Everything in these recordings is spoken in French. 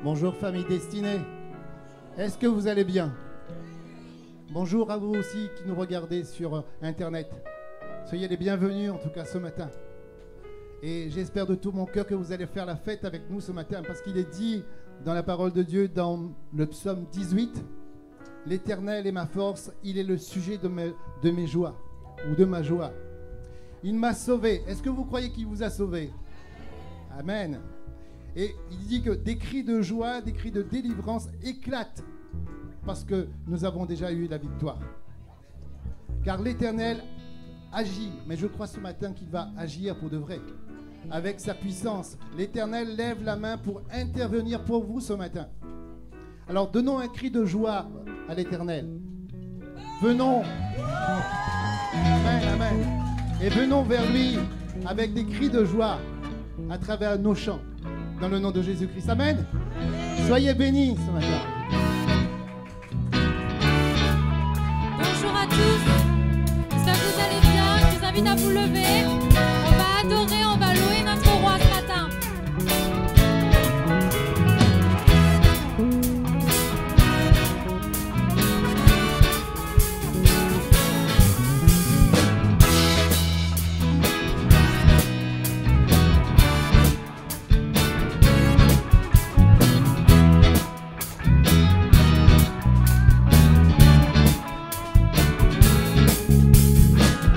Bonjour famille destinée. Est-ce que vous allez bien? Bonjour à vous aussi qui nous regardez sur Internet. Soyez les bienvenus en tout cas ce matin. Et j'espère de tout mon cœur que vous allez faire la fête avec nous ce matin parce qu'il est dit dans la parole de Dieu dans le psaume 18, « L'Éternel est ma force, il est le sujet de mes joies ou de ma joie. Il m'a sauvé. » Est-ce que vous croyez qu'il vous a sauvé? Amen. Et il dit que des cris de joie, des cris de délivrance éclatent parce que nous avons déjà eu la victoire. Car l'Éternel agit, mais je crois ce matin qu'il va agir pour de vrai. Avec sa puissance, l'Éternel lève la main pour intervenir pour vous ce matin. Alors donnons un cri de joie à l'Éternel. Venons. Amen, amen. Et venons vers lui avec des cris de joie à travers nos chants. Dans le nom de Jésus-Christ. Amen. Soyez bénis ce matin. Bonjour à tous. J'espère que vous allez bien. Je vous invite à vous lever. On va adorer, on va louer notre roi ce matin.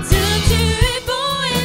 Dieu, tu es bon et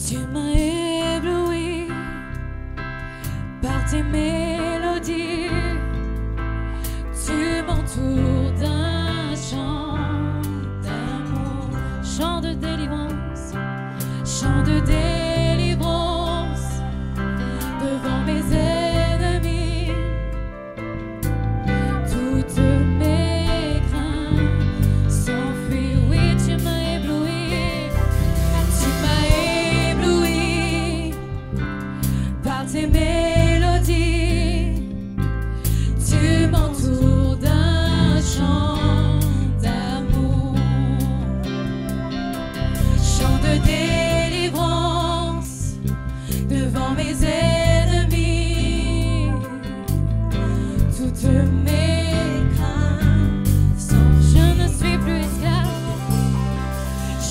Tu m'as ébloui par tes mélodies. Tu m'entoures d'un chant d'amour, chant de délivrance, chant de délivrance devant mes ennemis. Toutes mes craintes s'enfuient. Oui, tu m'as ébloui. Tu m'as ébloui par tes mélodies. Tu m'entoures d'un chant d'amour, chant de délivrance devant mes ennemis. Toutes mes craintes sont. Je ne suis plus esclave.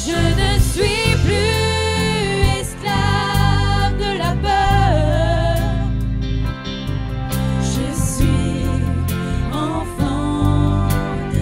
Je ne suis plus esclave de la peur. Je suis enfant de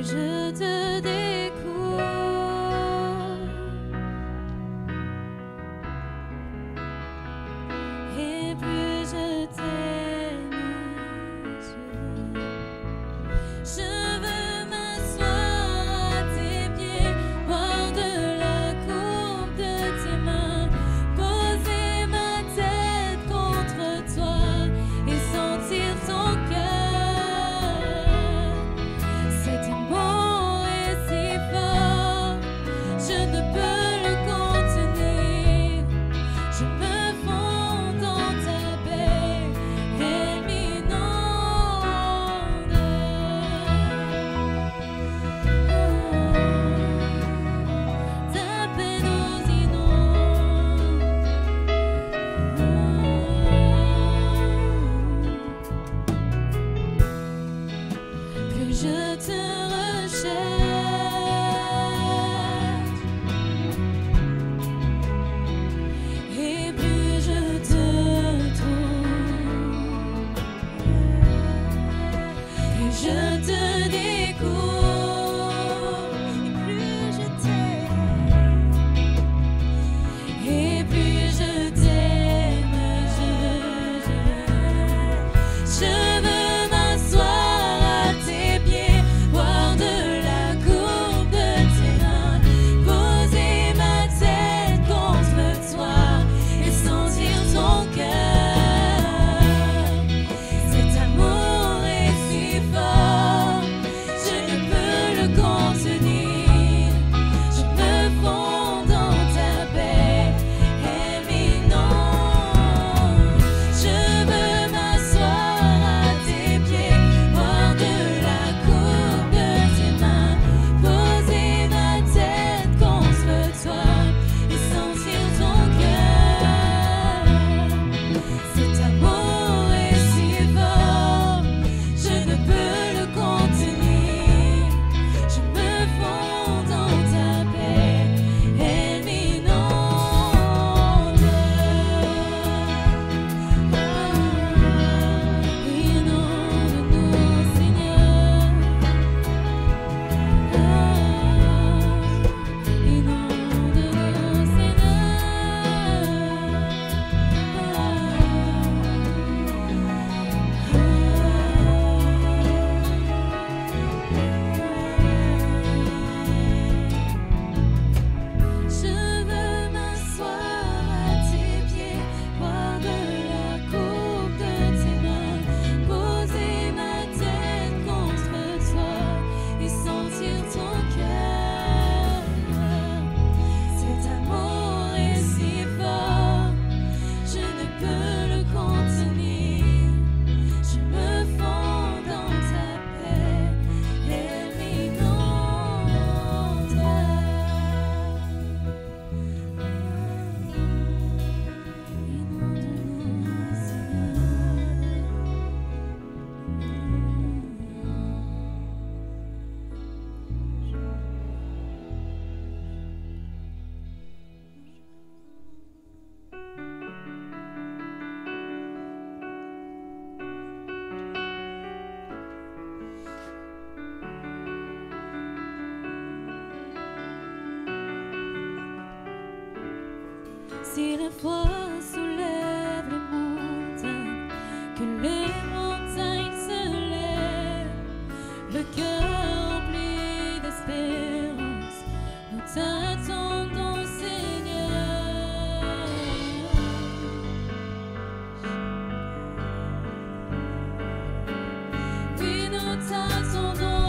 plus je te découvre, et plus je t'aime. Je veux m'asseoir à tes pieds, boire de la coupe de tes mains, poser ma tête contre toi et sentir ton cœur. Cet amour est si fort, je ne peux le contenir. Je me fonds dans ta paix éminente. Ta paix nous inonde. Plus je te recherche, et plus je te trouve, plus je te découvre, et plus je t'aime, et plus je t'aime. Je veux m'asseoir à tes pieds, boire de la coupe de tes mains, poser ma tête contre toi et sentir ton cœur. Cet amour est si fort, je ne peux le contenir. Je me fonds dans ta paix éminente. Je veux m'asseoir à tes pieds, boire de la coupe de tes mains, poser ma tête contre toi et sentir ton cœur. Cet amour est si fort, je ne peux le contenir. Je me fonds dans ta paix éminente. Inonde-nous, Seigneur. Inonde-nous, Je veux m'asseoir à tes pieds, boire de la coupe de tes mains, poser ma tête contre toi et sentir ton cœur. Cet amour est si fort, je ne peux le contenir. Je me fonds dans ta paix éminente. Inonde-nous, Seigneur. Si la foi soulève les montagnes, que les montagnes se lèvent, le cœur rempli d'espérance, nous t'attendons, Seigneur. Oui, nous t'attendons.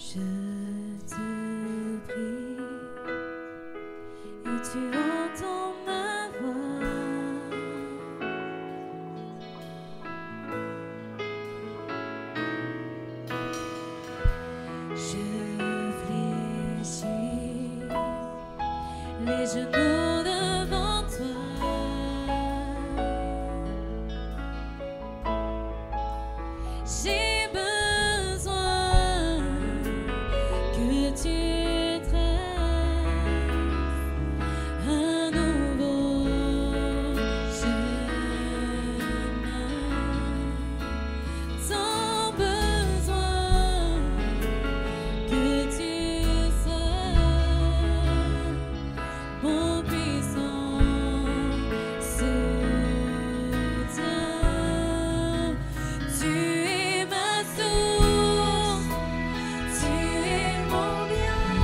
Je te prie et tu entends ma voix. Je fléchis les genoux devant toi. J'ai besoin que tu traces un nouveau chemin. Sans besoin que tu sois mon puissant soutien. Tu es ma source, tu es mon bien.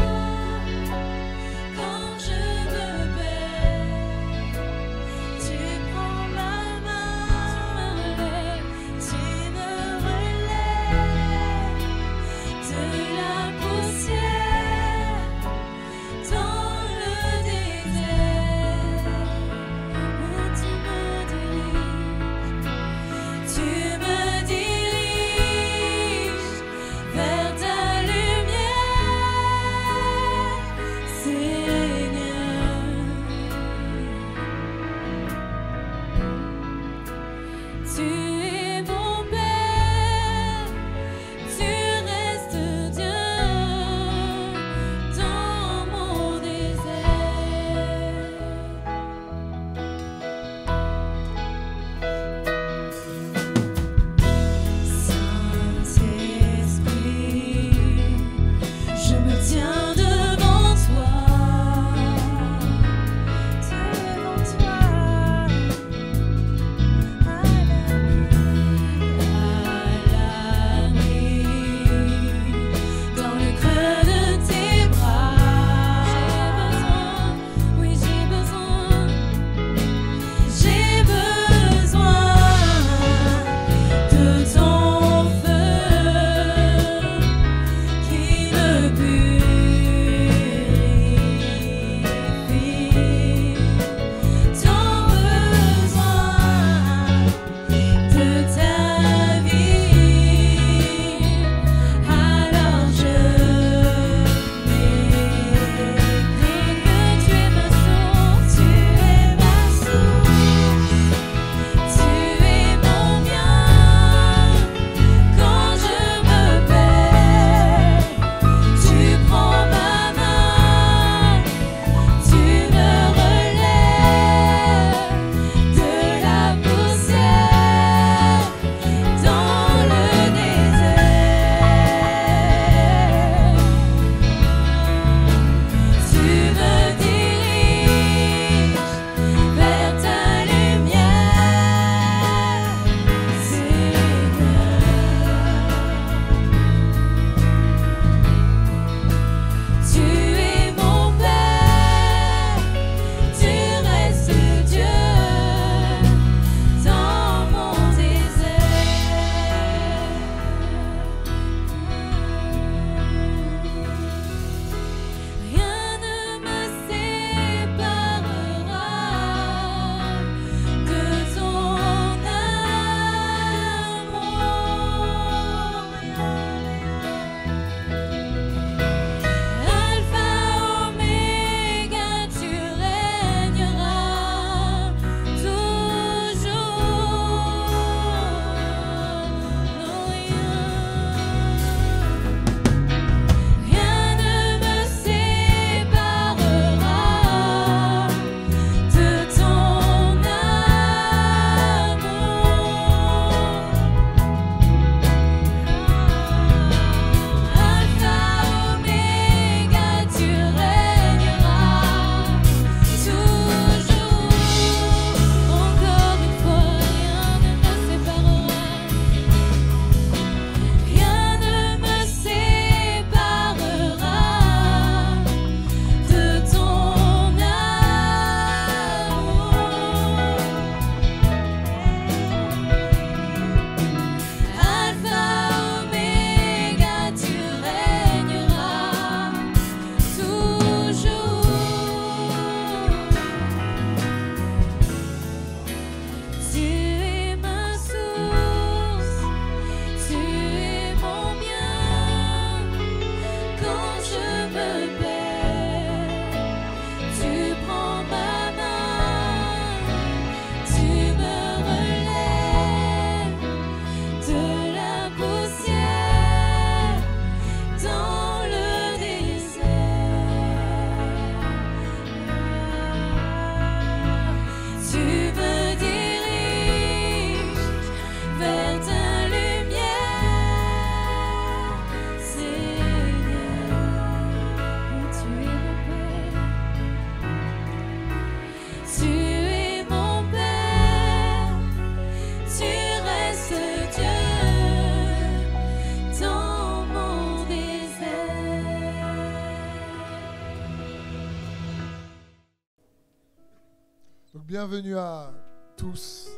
Bienvenue à tous.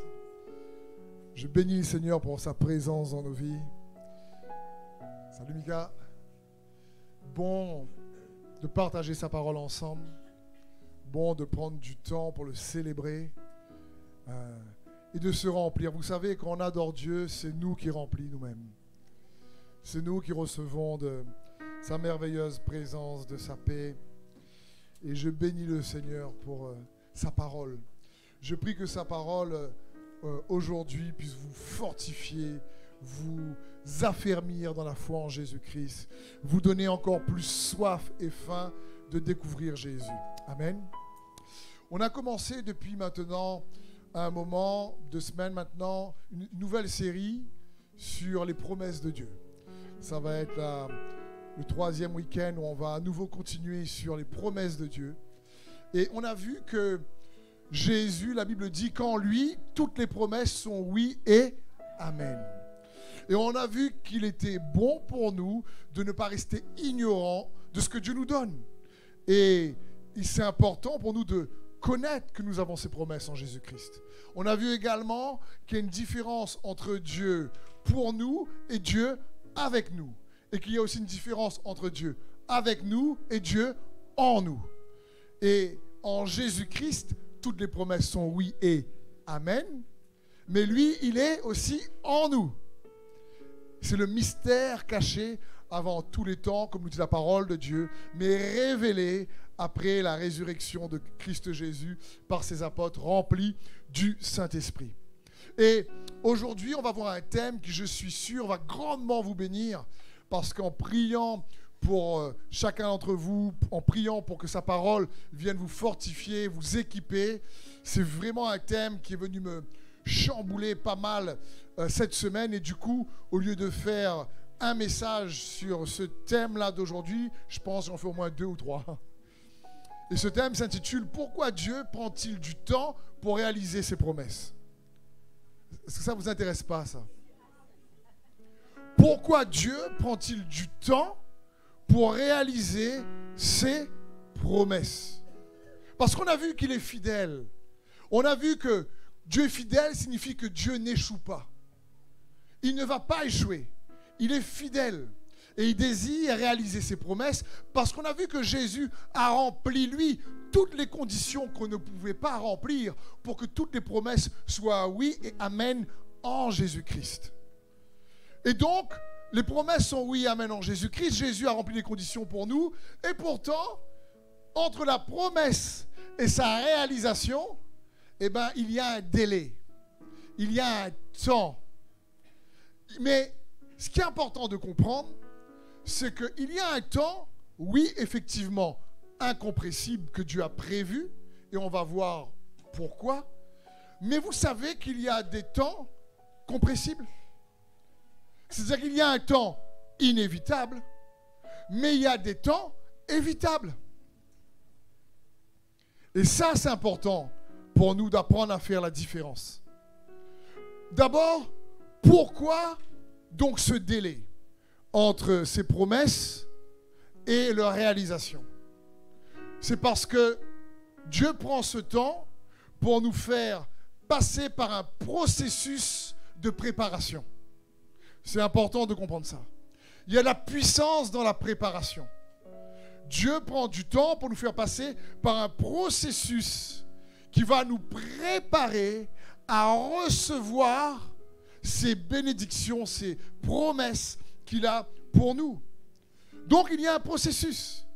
Je bénis le Seigneur pour sa présence dans nos vies. Salut Mika. Bon de partager sa parole ensemble. Bon de prendre du temps pour le célébrer et de se remplir. Vous savez, quand on adore Dieu, c'est nous qui remplit nous-mêmes. C'est nous qui recevons de sa merveilleuse présence, de sa paix. Et je bénis le Seigneur pour sa parole. Je prie que sa parole aujourd'hui puisse vous fortifier, vous affermir dans la foi en Jésus-Christ, vous donner encore plus soif et faim de découvrir Jésus. Amen. On a commencé depuis maintenant un moment, 2 semaines maintenant, une nouvelle série sur les promesses de Dieu. Ça va être le 3e week-end où on va à nouveau continuer sur les promesses de Dieu. Et on a vu que Jésus, la Bible dit qu'en lui, toutes les promesses sont oui et amen. Et on a vu qu'il était bon pour nous de ne pas rester ignorants de ce que Dieu nous donne. Et c'est important pour nous de connaître que nous avons ces promesses en Jésus-Christ. On a vu également qu'il y a une différence entre Dieu pour nous et Dieu avec nous. Et qu'il y a aussi une différence entre Dieu avec nous et Dieu en nous. Et en Jésus-Christ, toutes les promesses sont oui et amen. Mais lui, il est aussi en nous. C'est le mystère caché avant tous les temps, comme nous dit la parole de Dieu, mais révélé après la résurrection de Christ Jésus par ses apôtres remplis du Saint-Esprit. Et aujourd'hui, on va voir un thème qui, je suis sûr, va grandement vous bénir, parce qu'en priant pour chacun d'entre vous, en priant pour que sa parole vienne vous fortifier, vous équiper, c'est vraiment un thème qui est venu me chambouler pas mal cette semaine. Et du coup, au lieu de faire un message sur ce thème-là d'aujourd'hui, je pense j'en fais au moins 2 ou 3. Et ce thème s'intitule « Pourquoi Dieu prend-il du temps pour réaliser ses promesses ?» Est-ce que ça ne vous intéresse pas, ça? Pourquoi Dieu prend-il du temps pour réaliser ses promesses? Parce qu'on a vu qu'il est fidèle. On a vu que Dieu est fidèle signifie que Dieu n'échoue pas. Il ne va pas échouer. Il est fidèle. Et il désire réaliser ses promesses parce qu'on a vu que Jésus a rempli, lui, toutes les conditions qu'on ne pouvait pas remplir pour que toutes les promesses soient oui et amen en Jésus-Christ. Et donc, les promesses sont oui et amen en Jésus-Christ. Jésus a rempli les conditions pour nous. Et pourtant, entre la promesse et sa réalisation, eh ben, il y a un délai. Il y a un temps. Mais ce qui est important de comprendre, c'est qu'il y a un temps, oui, effectivement, incompressible que Dieu a prévu, et on va voir pourquoi. Mais vous savez qu'il y a des temps compressibles. C'est-à-dire qu'il y a un temps inévitable, mais il y a des temps évitables. Et ça, c'est important pour nous d'apprendre à faire la différence. D'abord, pourquoi donc ce délai entre ces promesses et leur réalisation? C'est parce que Dieu prend ce temps pour nous faire passer par un processus de préparation. C'est important de comprendre ça. Il y a la puissance dans la préparation. Dieu prend du temps pour nous faire passer par un processus qui va nous préparer à recevoir ces bénédictions, ces promesses qu'il a pour nous. Donc il y a un processus,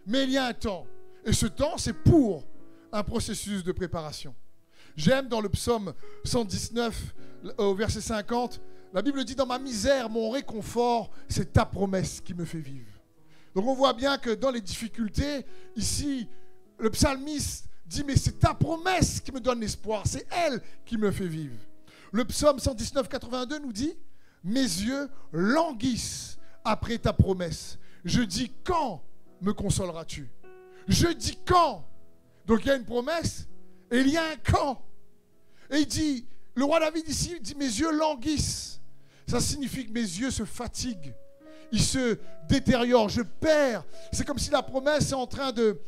mais il y a un temps. Et ce temps, c'est pour un processus de préparation. J'aime dans le psaume 119, au verset 50, la Bible dit « Dans ma misère, mon réconfort, c'est ta promesse qui me fait vivre. » Donc on voit bien que dans les difficultés, ici, le psalmiste dit « Mais c'est ta promesse qui me donne l'espoir, c'est elle qui me fait vivre. » Le psaume 119, 82 nous dit « Mes yeux languissent après ta promesse. Je dis quand me consoleras-tu » Je dis quand. Donc il y a une promesse et il y a un quand. Et il dit, le roi David ici, il dit « Mes yeux languissent ». Ça signifie que mes yeux se fatiguent. Ils se détériorent, je perds. C'est comme si la promesse est en train de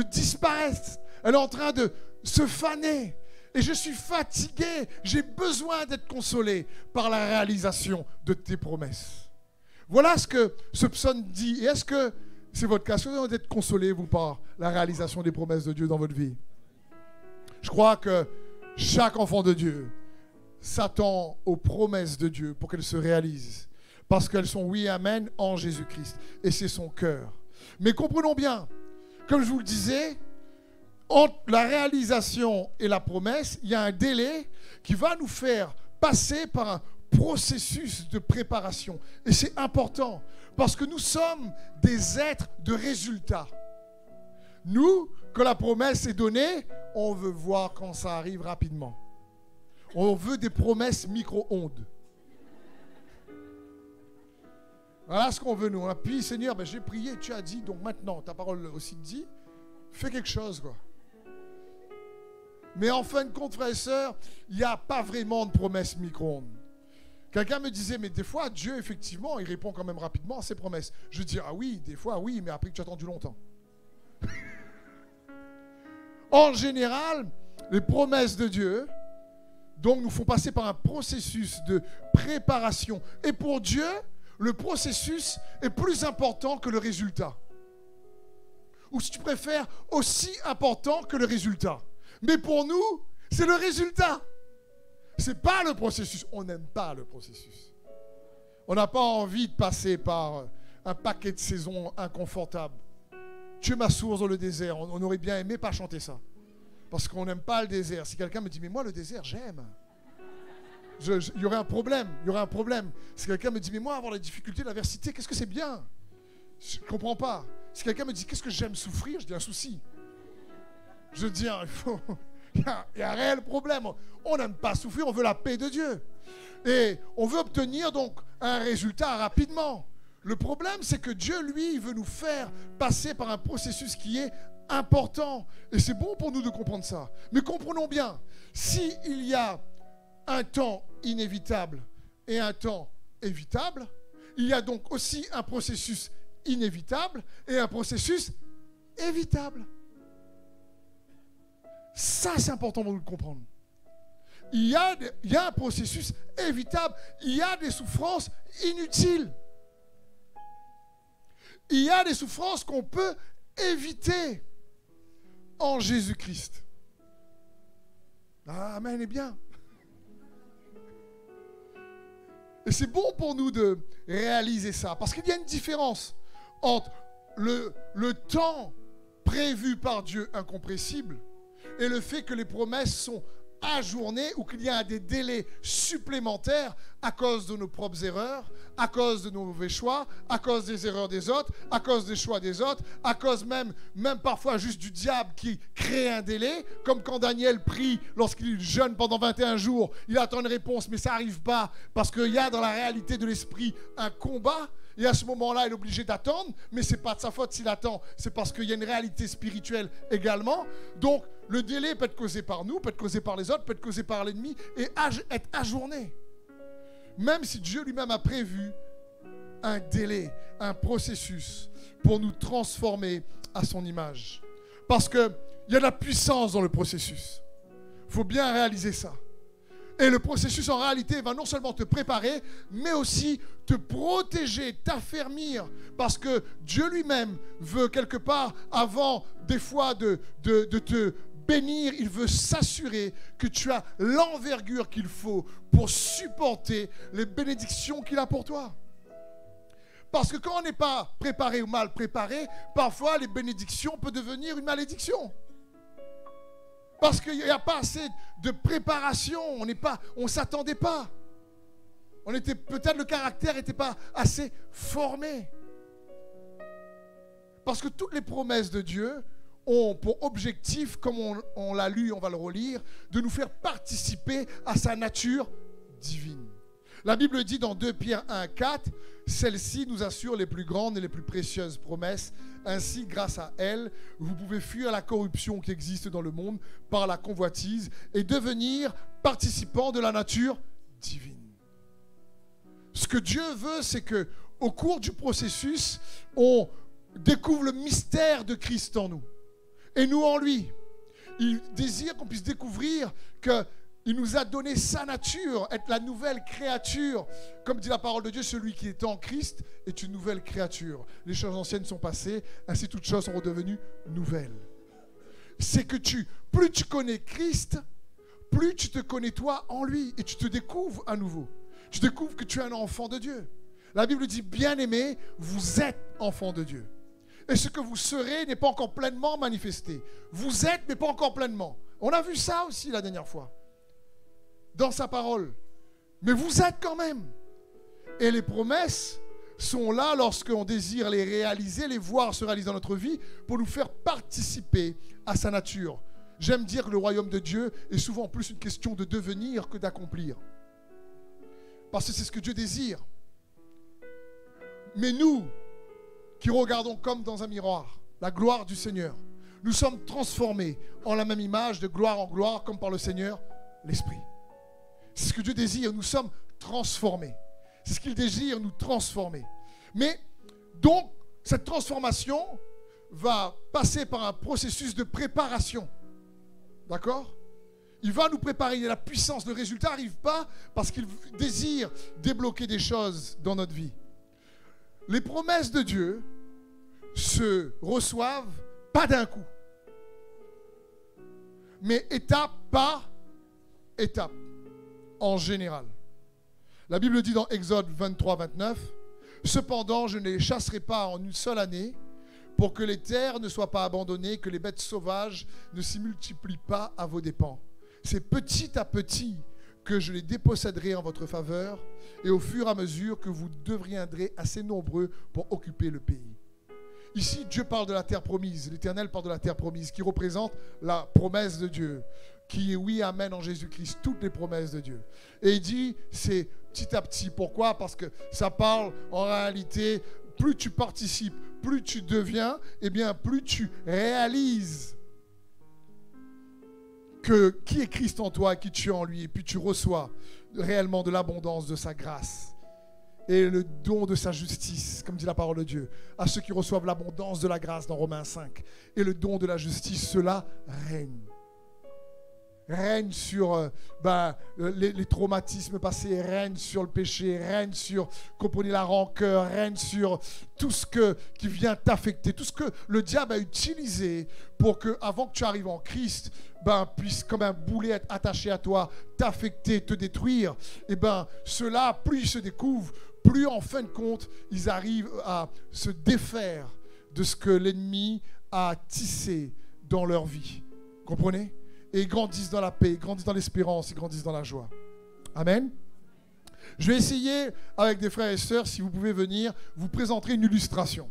disparaître. Elle est en train de se faner. Et je suis fatigué. J'ai besoin d'être consolé par la réalisation de tes promesses. Voilà ce que ce psaume dit. Et est-ce que c'est votre cas? Est-ce que vous avez d'être consolé, vous, par la réalisation des promesses de Dieu dans votre vie? Je crois que chaque enfant de Dieu s'attend aux promesses de Dieu pour qu'elles se réalisent. Parce qu'elles sont oui et amen en Jésus-Christ. Et c'est son cœur. Mais comprenons bien, comme je vous le disais, entre la réalisation et la promesse, il y a un délai qui va nous faire passer par un processus de préparation. Et c'est important, parce que nous sommes des êtres de résultats. Nous, quand la promesse est donnée, on veut voir quand ça arrive rapidement. On veut des promesses micro-ondes. Voilà ce qu'on veut, nous. Puis, Seigneur, j'ai prié, tu as dit, donc maintenant, ta parole aussi dit, fais quelque chose, quoi. Mais en fin de compte, frères et sœurs, il n'y a pas vraiment de promesses micro-ondes. Quelqu'un me disait, mais des fois, Dieu, effectivement, il répond quand même rapidement à ses promesses. Je dis, ah oui, des fois, oui, mais après que tu as attendu longtemps. En général, les promesses de Dieu, donc, nous font passer par un processus de préparation. Et pour Dieu, le processus est plus important que le résultat. Ou si tu préfères, aussi important que le résultat. Mais pour nous, c'est le résultat. Ce n'est pas le processus. On n'aime pas le processus. On n'a pas envie de passer par un paquet de saisons inconfortables. Tu es ma source dans le désert. On aurait bien aimé pas chanter ça. Parce qu'on n'aime pas le désert. Si quelqu'un me dit, mais moi le désert, j'aime. Il y aurait un problème. Il y aurait un problème. Si quelqu'un me dit, mais moi avoir la difficulté, l'adversité, qu'est-ce que c'est bien? Je ne comprends pas. Si quelqu'un me dit, qu'est-ce que j'aime souffrir? Je dis, un souci. Je dis, il y a un réel problème. On n'aime pas souffrir, on veut la paix de Dieu. Et on veut obtenir donc un résultat rapidement. Le problème, c'est que Dieu, lui, il veut nous faire passer par un processus qui est important. Et c'est bon pour nous de comprendre ça. Mais comprenons bien, s'il y a un temps inévitable et un temps évitable, il y a donc aussi un processus inévitable et un processus évitable. Ça, c'est important pour nous de comprendre. Il y a un processus évitable. Il y a des souffrances inutiles. Il y a des souffrances qu'on peut éviter en Jésus-Christ. Amen, et bien. Et c'est bon pour nous de réaliser ça, parce qu'il y a une différence entre le temps prévu par Dieu incompressible et le fait que les promesses sont ajournées ou qu'il y a des délais supplémentaires à cause de nos propres erreurs, à cause de nos mauvais choix, à cause des erreurs des autres, à cause des choix des autres, à cause même parfois juste du diable qui crée un délai, comme quand Daniel prie lorsqu'il jeûne pendant 21 jours, il attend une réponse mais ça n'arrive pas parce qu'il y a dans la réalité de l'esprit un combat. Et à ce moment-là, il est obligé d'attendre, mais ce n'est pas de sa faute s'il attend, c'est parce qu'il y a une réalité spirituelle également. Donc, le délai peut être causé par nous, peut être causé par les autres, peut être causé par l'ennemi, et être ajourné. Même si Dieu lui-même a prévu un délai, un processus pour nous transformer à son image. Parce qu'il y a de la puissance dans le processus. Il faut bien réaliser ça. Et le processus, en réalité, va non seulement te préparer, mais aussi te protéger, t'affermir. Parce que Dieu lui-même veut quelque part, avant des fois de te bénir, il veut s'assurer que tu as l'envergure qu'il faut pour supporter les bénédictions qu'il a pour toi. Parce que quand on n'est pas préparé ou mal préparé, parfois les bénédictions peuvent devenir une malédiction. Parce qu'il n'y a pas assez de préparation, on ne s'attendait pas. Peut-être le caractère n'était pas assez formé. Parce que toutes les promesses de Dieu ont pour objectif, comme on l'a lu, on va le relire, de nous faire participer à sa nature divine. La Bible dit dans 2 Pierre 1,4, « Celle-ci nous assure les plus grandes et les plus précieuses promesses. Ainsi, grâce à elle, vous pouvez fuir la corruption qui existe dans le monde par la convoitise et devenir participant de la nature divine. » Ce que Dieu veut, c'est qu'au cours du processus, on découvre le mystère de Christ en nous et nous en lui. il désire qu'on puisse découvrir qu'il nous a donné sa nature, être la nouvelle créature. Comme dit la parole de Dieu, celui qui est en Christ est une nouvelle créature. Les choses anciennes sont passées, ainsi toutes choses sont redevenues nouvelles. C'est que plus tu connais Christ, plus tu te connais toi en lui et tu te découvres à nouveau. Tu découvres que tu es un enfant de Dieu. La Bible dit, bien-aimés, vous êtes enfants de Dieu. Et ce que vous serez n'est pas encore pleinement manifesté. Vous êtes, mais pas encore pleinement. On a vu ça aussi la dernière fois, dans sa parole. Mais vous êtes quand même. Et les promesses sont là lorsqu'on désire les réaliser, les voir se réaliser dans notre vie, pour nous faire participer à sa nature. J'aime dire que le royaume de Dieu est souvent plus une question de devenir que d'accomplir. Parce que c'est ce que Dieu désire. Mais nous, qui regardons comme dans un miroir la gloire du Seigneur, nous sommes transformés en la même image de gloire en gloire, comme par le Seigneur, l'Esprit. C'est ce que Dieu désire, nous sommes transformés. C'est ce qu'il désire, nous transformer. Mais donc, cette transformation va passer par un processus de préparation. D'accord ? Il va nous préparer. La puissance, le résultat n'arrive pas parce qu'il désire débloquer des choses dans notre vie. Les promesses de Dieu se reçoivent pas d'un coup, mais étape par étape, en général. La Bible dit dans Exode 23-29, « Cependant, je ne les chasserai pas en une seule année, pour que les terres ne soient pas abandonnées, que les bêtes sauvages ne s'y multiplient pas à vos dépens. C'est petit à petit que je les déposséderai en votre faveur, et au fur et à mesure que vous deviendrez assez nombreux pour occuper le pays. » Ici, Dieu parle de la terre promise, l'Éternel parle de la terre promise, qui représente la promesse de Dieu, qui est oui, amen en Jésus-Christ, toutes les promesses de Dieu. Et il dit, c'est petit à petit. Pourquoi ? Parce que ça parle en réalité, plus tu participes, plus tu deviens, eh bien, plus tu réalises qui est Christ en toi, qui tu es en lui, et puis tu reçois réellement de l'abondance de sa grâce et le don de sa justice, comme dit la parole de Dieu, à ceux qui reçoivent l'abondance de la grâce dans Romains 5. Et le don de la justice, cela règne. Règne sur les traumatismes passés, règne sur le péché, règne sur, comprenez, la rancœur, règne sur tout ce qui vient t'affecter, tout ce que le diable a utilisé pour que, avant que tu arrives en Christ, puisse comme un boulet être attaché à toi, t'affecter, te détruire. Et ceux-là, plus ils se découvrent, plus en fin de compte, ils arrivent à se défaire de ce que l'ennemi a tissé dans leur vie. Comprenez ? Et ils grandissent dans la paix, ils grandissent dans l'espérance, ils grandissent dans la joie. Amen. Je vais essayer, avec des frères et sœurs, si vous pouvez venir, vous présenter une illustration.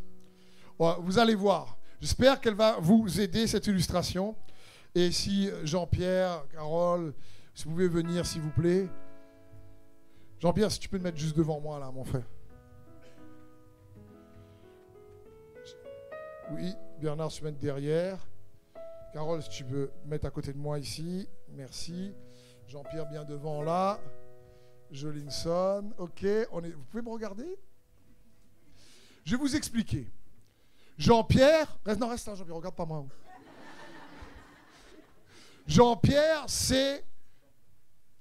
Vous allez voir. J'espère qu'elle va vous aider, cette illustration. Et si Jean-Pierre, Carole, si vous pouvez venir, s'il vous plaît. Jean-Pierre, si tu peux te mettre juste devant moi, là, mon frère. Oui, Bernard, se mettre derrière. Carole, si tu veux mettre à côté de moi ici. Merci. Jean-Pierre, bien devant là. Jolinson. OK. Vous pouvez me regarder ? Je vais vous expliquer. Jean-Pierre. Reste là, Jean-Pierre. Regarde pas moi. Jean-Pierre, c'est...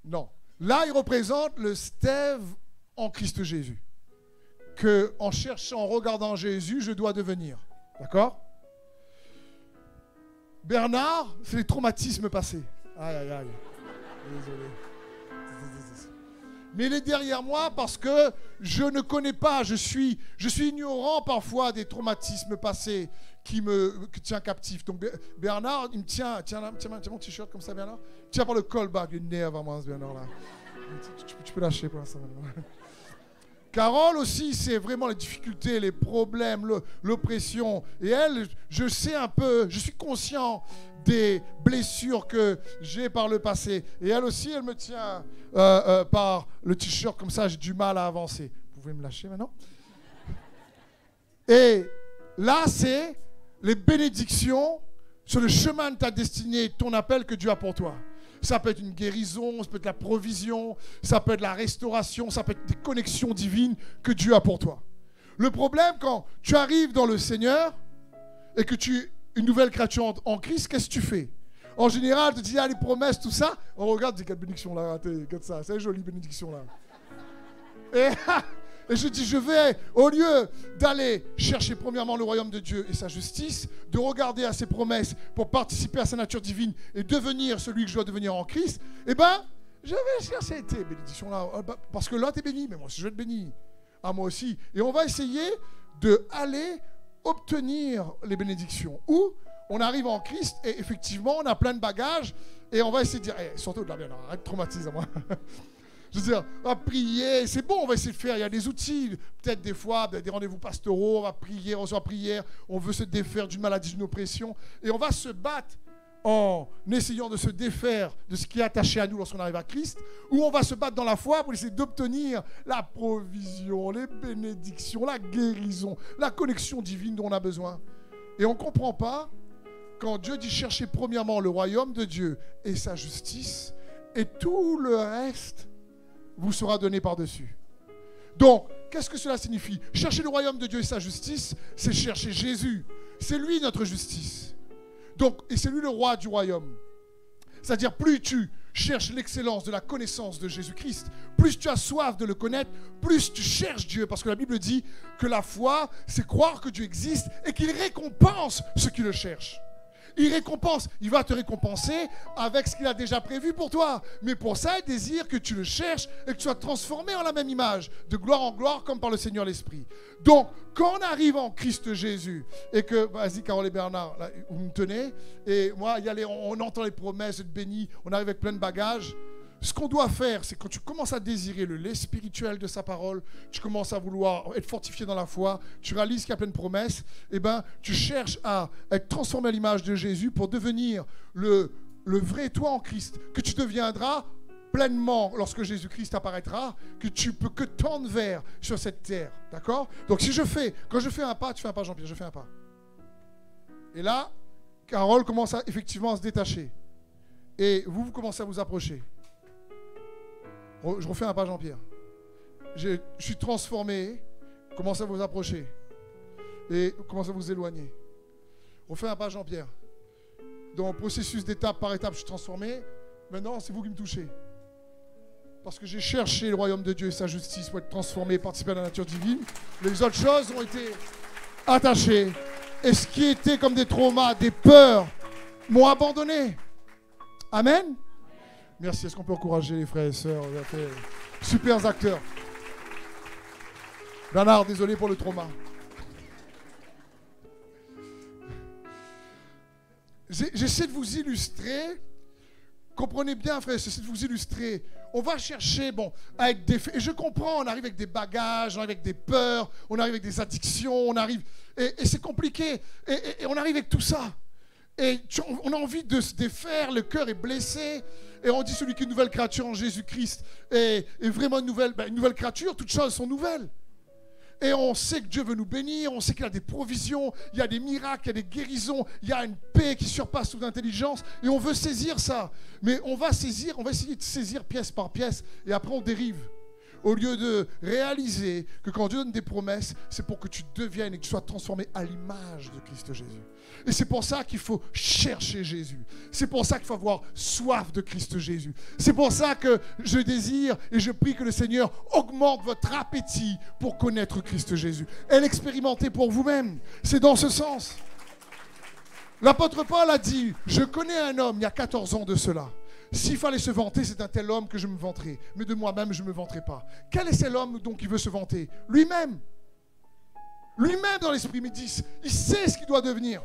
Non. Là, il représente le Steve en Christ Jésus. Que, en cherchant, en regardant Jésus, je dois devenir. D'accord ? Bernard, c'est les traumatismes passés. Aïe, aïe, aïe. Désolé. Mais il est derrière moi parce que je ne connais pas, je suis ignorant parfois des traumatismes passés qui me tient captif. Donc Bernard, il me tient mon t-shirt comme ça, Bernard. Tiens par le col bas, il est né avant moi, ce Bernard-là. Tu peux lâcher pour l'instant. Carole aussi, c'est vraiment les difficultés, les problèmes, l'oppression. Et elle, je sais un peu, je suis conscient des blessures que j'ai par le passé. Et elle aussi, elle me tient par le t-shirt comme ça, j'ai du mal à avancer. Vous pouvez me lâcher maintenant ? Et là, c'est les bénédictions sur le chemin de ta destinée, ton appel que Dieu a pour toi. Ça peut être une guérison, ça peut être la provision, ça peut être la restauration, ça peut être des connexions divines que Dieu a pour toi. Le problème, quand tu arrives dans le Seigneur et que tu es une nouvelle créature en Christ, qu'est-ce que tu fais ? En général, tu dis, ah, les promesses, tout ça. On regarde, quelle bénédiction là, regarde ça, c'est une jolie bénédiction là. Et je dis, je vais, au lieu d'aller chercher premièrement le royaume de Dieu et sa justice, de regarder à ses promesses pour participer à sa nature divine et devenir celui que je dois devenir en Christ, eh bien, je vais chercher tes bénédictions-là. Parce que là, tu es béni, mais moi aussi, je vais être béni. Ah, moi aussi. Et on va essayer d'aller obtenir les bénédictions. Ou on arrive en Christ et effectivement, on a plein de bagages et on va essayer de dire, surtout de la bien, arrête de traumatiser moi. Je veux dire, on va prier, c'est bon, on va essayer de faire, il y a des outils, peut-être des fois, des rendez-vous pastoraux, on va prier, on reçoit prière, on veut se défaire d'une maladie, d'une oppression, et on va se battre en essayant de se défaire de ce qui est attaché à nous lorsqu'on arrive à Christ, ou on va se battre dans la foi pour essayer d'obtenir la provision, les bénédictions, la guérison, la connexion divine dont on a besoin. Et on ne comprend pas, quand Dieu dit chercher premièrement le royaume de Dieu et sa justice, et tout le reste vous sera donné par-dessus. Donc, qu'est-ce que cela signifie? Chercher le royaume de Dieu et sa justice, c'est chercher Jésus. C'est lui notre justice. Donc, et c'est lui le roi du royaume. C'est-à-dire, plus tu cherches l'excellence de la connaissance de Jésus-Christ, plus tu as soif de le connaître, plus tu cherches Dieu. Parce que la Bible dit que la foi, c'est croire que Dieu existe et qu'il récompense ceux qui le cherchent. Il récompense, il va te récompenser avec ce qu'il a déjà prévu pour toi. Mais pour ça, il désire que tu le cherches et que tu sois transformé en la même image, de gloire en gloire, comme par le Seigneur l'Esprit. Donc, quand on arrive en Christ Jésus, et que, vas-y Carole et Bernard, là, vous me tenez, et moi, on entend les promesses, être béni, on arrive avec plein de bagages. Ce qu'on doit faire, c'est quand tu commences à désirer le lait spirituel de sa parole, tu commences à vouloir être fortifié dans la foi, tu réalises qu'il y a plein de promesses, et ben, tu cherches à être transformé à l'image de Jésus pour devenir le vrai toi en Christ, que tu deviendras pleinement lorsque Jésus-Christ apparaîtra, que tu peux que tendre vers sur cette terre. D'accord? Donc quand je fais un pas, tu fais un pas Jean-Pierre, je fais un pas. Et là, Carole commence effectivement à se détacher. Et vous commencez à vous approcher. Je refais un pas Jean-Pierre. Je suis transformé, commencez à vous approcher. Et commencez à vous éloigner. Refais un pas Jean-Pierre. Dans le processus d'étape par étape, je suis transformé. Maintenant, c'est vous qui me touchez. Parce que j'ai cherché le royaume de Dieu et sa justice pour être transformé, participer à la nature divine. Les autres choses ont été attachées. Et ce qui était comme des traumas, des peurs, m'ont abandonné. Amen. Merci. Est-ce qu'on peut encourager les frères et sœurs? Vous avez fait super acteurs. Bernard, désolé pour le trauma. J'essaie de vous illustrer. Comprenez bien, frère, j'essaie de vous illustrer. On va chercher, avec des faits. Et je comprends, on arrive avec des bagages, on arrive avec des peurs, on arrive avec des addictions, on arrive. Et c'est compliqué. Et on arrive avec tout ça. Et on a envie de se défaire, le cœur est blessé. Et on dit celui qui est une nouvelle créature en Jésus-Christ est vraiment une nouvelle créature, toutes choses sont nouvelles. Et on sait que Dieu veut nous bénir, on sait qu'il y a des provisions, il y a des miracles, il y a des guérisons, il y a une paix qui surpasse toute intelligence. Et on veut saisir ça. Mais on va essayer de saisir pièce par pièce. Et après on dérive. Au lieu de réaliser que quand Dieu donne des promesses, c'est pour que tu deviennes et que tu sois transformé à l'image de Christ Jésus. Et c'est pour ça qu'il faut chercher Jésus. C'est pour ça qu'il faut avoir soif de Christ Jésus. C'est pour ça que je désire et je prie que le Seigneur augmente votre appétit pour connaître Christ Jésus. Et l'expérimenter pour vous-même. C'est dans ce sens. L'apôtre Paul a dit, je connais un homme il y a 14 ans de cela. S'il fallait se vanter, c'est un tel homme que je me vanterai. Mais de moi-même, je ne me vanterai pas. Quel est cet homme donc qui veut se vanter? Lui-même. Lui-même dans l'esprit, mais il sait ce qu'il doit devenir.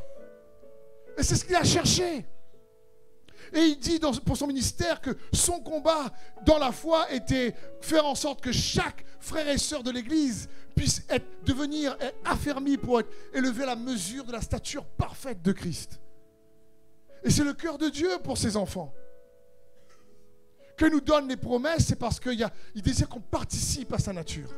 Et c'est ce qu'il a cherché. Et il dit pour son ministère que son combat dans la foi était faire en sorte que chaque frère et sœur de l'Église puisse devenir affermi pour être élevé à la mesure de la stature parfaite de Christ. Et c'est le cœur de Dieu pour ses enfants. Que nous donne les promesses, c'est parce qu'il désire qu'on participe à sa nature.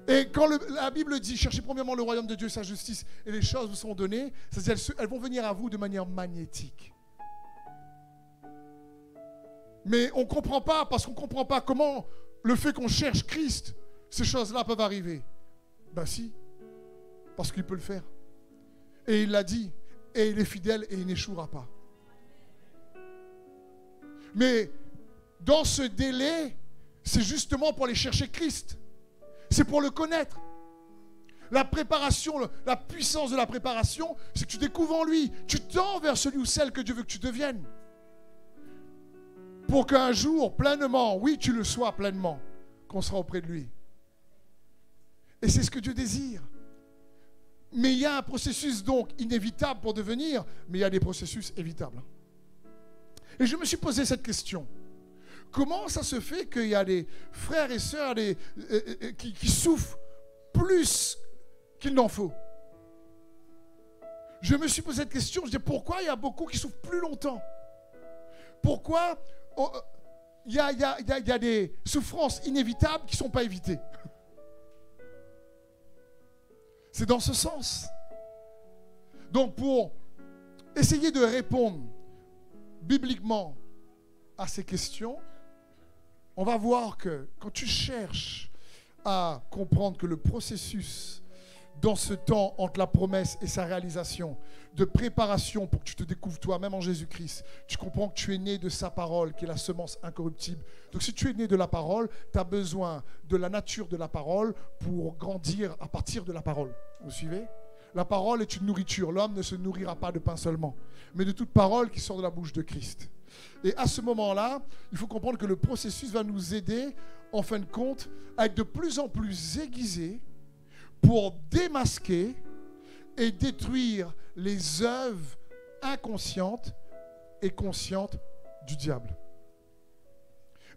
Et quand la Bible dit, cherchez premièrement le royaume de Dieu et sa justice, et les choses vous seront données, c'est-à-dire elles vont venir à vous de manière magnétique. Mais on ne comprend pas, parce qu'on ne comprend pas comment le fait qu'on cherche Christ, ces choses-là peuvent arriver. Ben si, parce qu'il peut le faire. Et il l'a dit, et il est fidèle et il n'échouera pas. Mais dans ce délai, c'est justement pour aller chercher Christ. C'est pour le connaître. La préparation, la puissance de la préparation, c'est que tu découvres en lui. Tu tends vers celui ou celle que Dieu veut que tu deviennes. Pour qu'un jour, pleinement, oui, tu le sois pleinement, qu'on sera auprès de lui. Et c'est ce que Dieu désire. Mais il y a un processus donc inévitable pour devenir, mais il y a des processus évitables. Et je me suis posé cette question. Comment ça se fait qu'il y a des frères et sœurs qui souffrent plus qu'il n'en faut? Je me suis posé cette question. Je dis pourquoi il y a beaucoup qui souffrent plus longtemps? Pourquoi il y a des souffrances inévitables qui ne sont pas évitées? C'est dans ce sens. Donc pour essayer de répondre bibliquement à ces questions, on va voir que quand tu cherches à comprendre que le processus dans ce temps entre la promesse et sa réalisation, de préparation pour que tu te découvres toi-même en Jésus-Christ, tu comprends que tu es né de sa parole, qui est la semence incorruptible. Donc si tu es né de la parole, tu as besoin de la nature de la parole pour grandir à partir de la parole. Vous suivez? La parole est une nourriture. L'homme ne se nourrira pas de pain seulement, mais de toute parole qui sort de la bouche de Christ. Et à ce moment-là, il faut comprendre que le processus va nous aider, en fin de compte, à être de plus en plus aiguisés pour démasquer et détruire les œuvres inconscientes et conscientes du diable.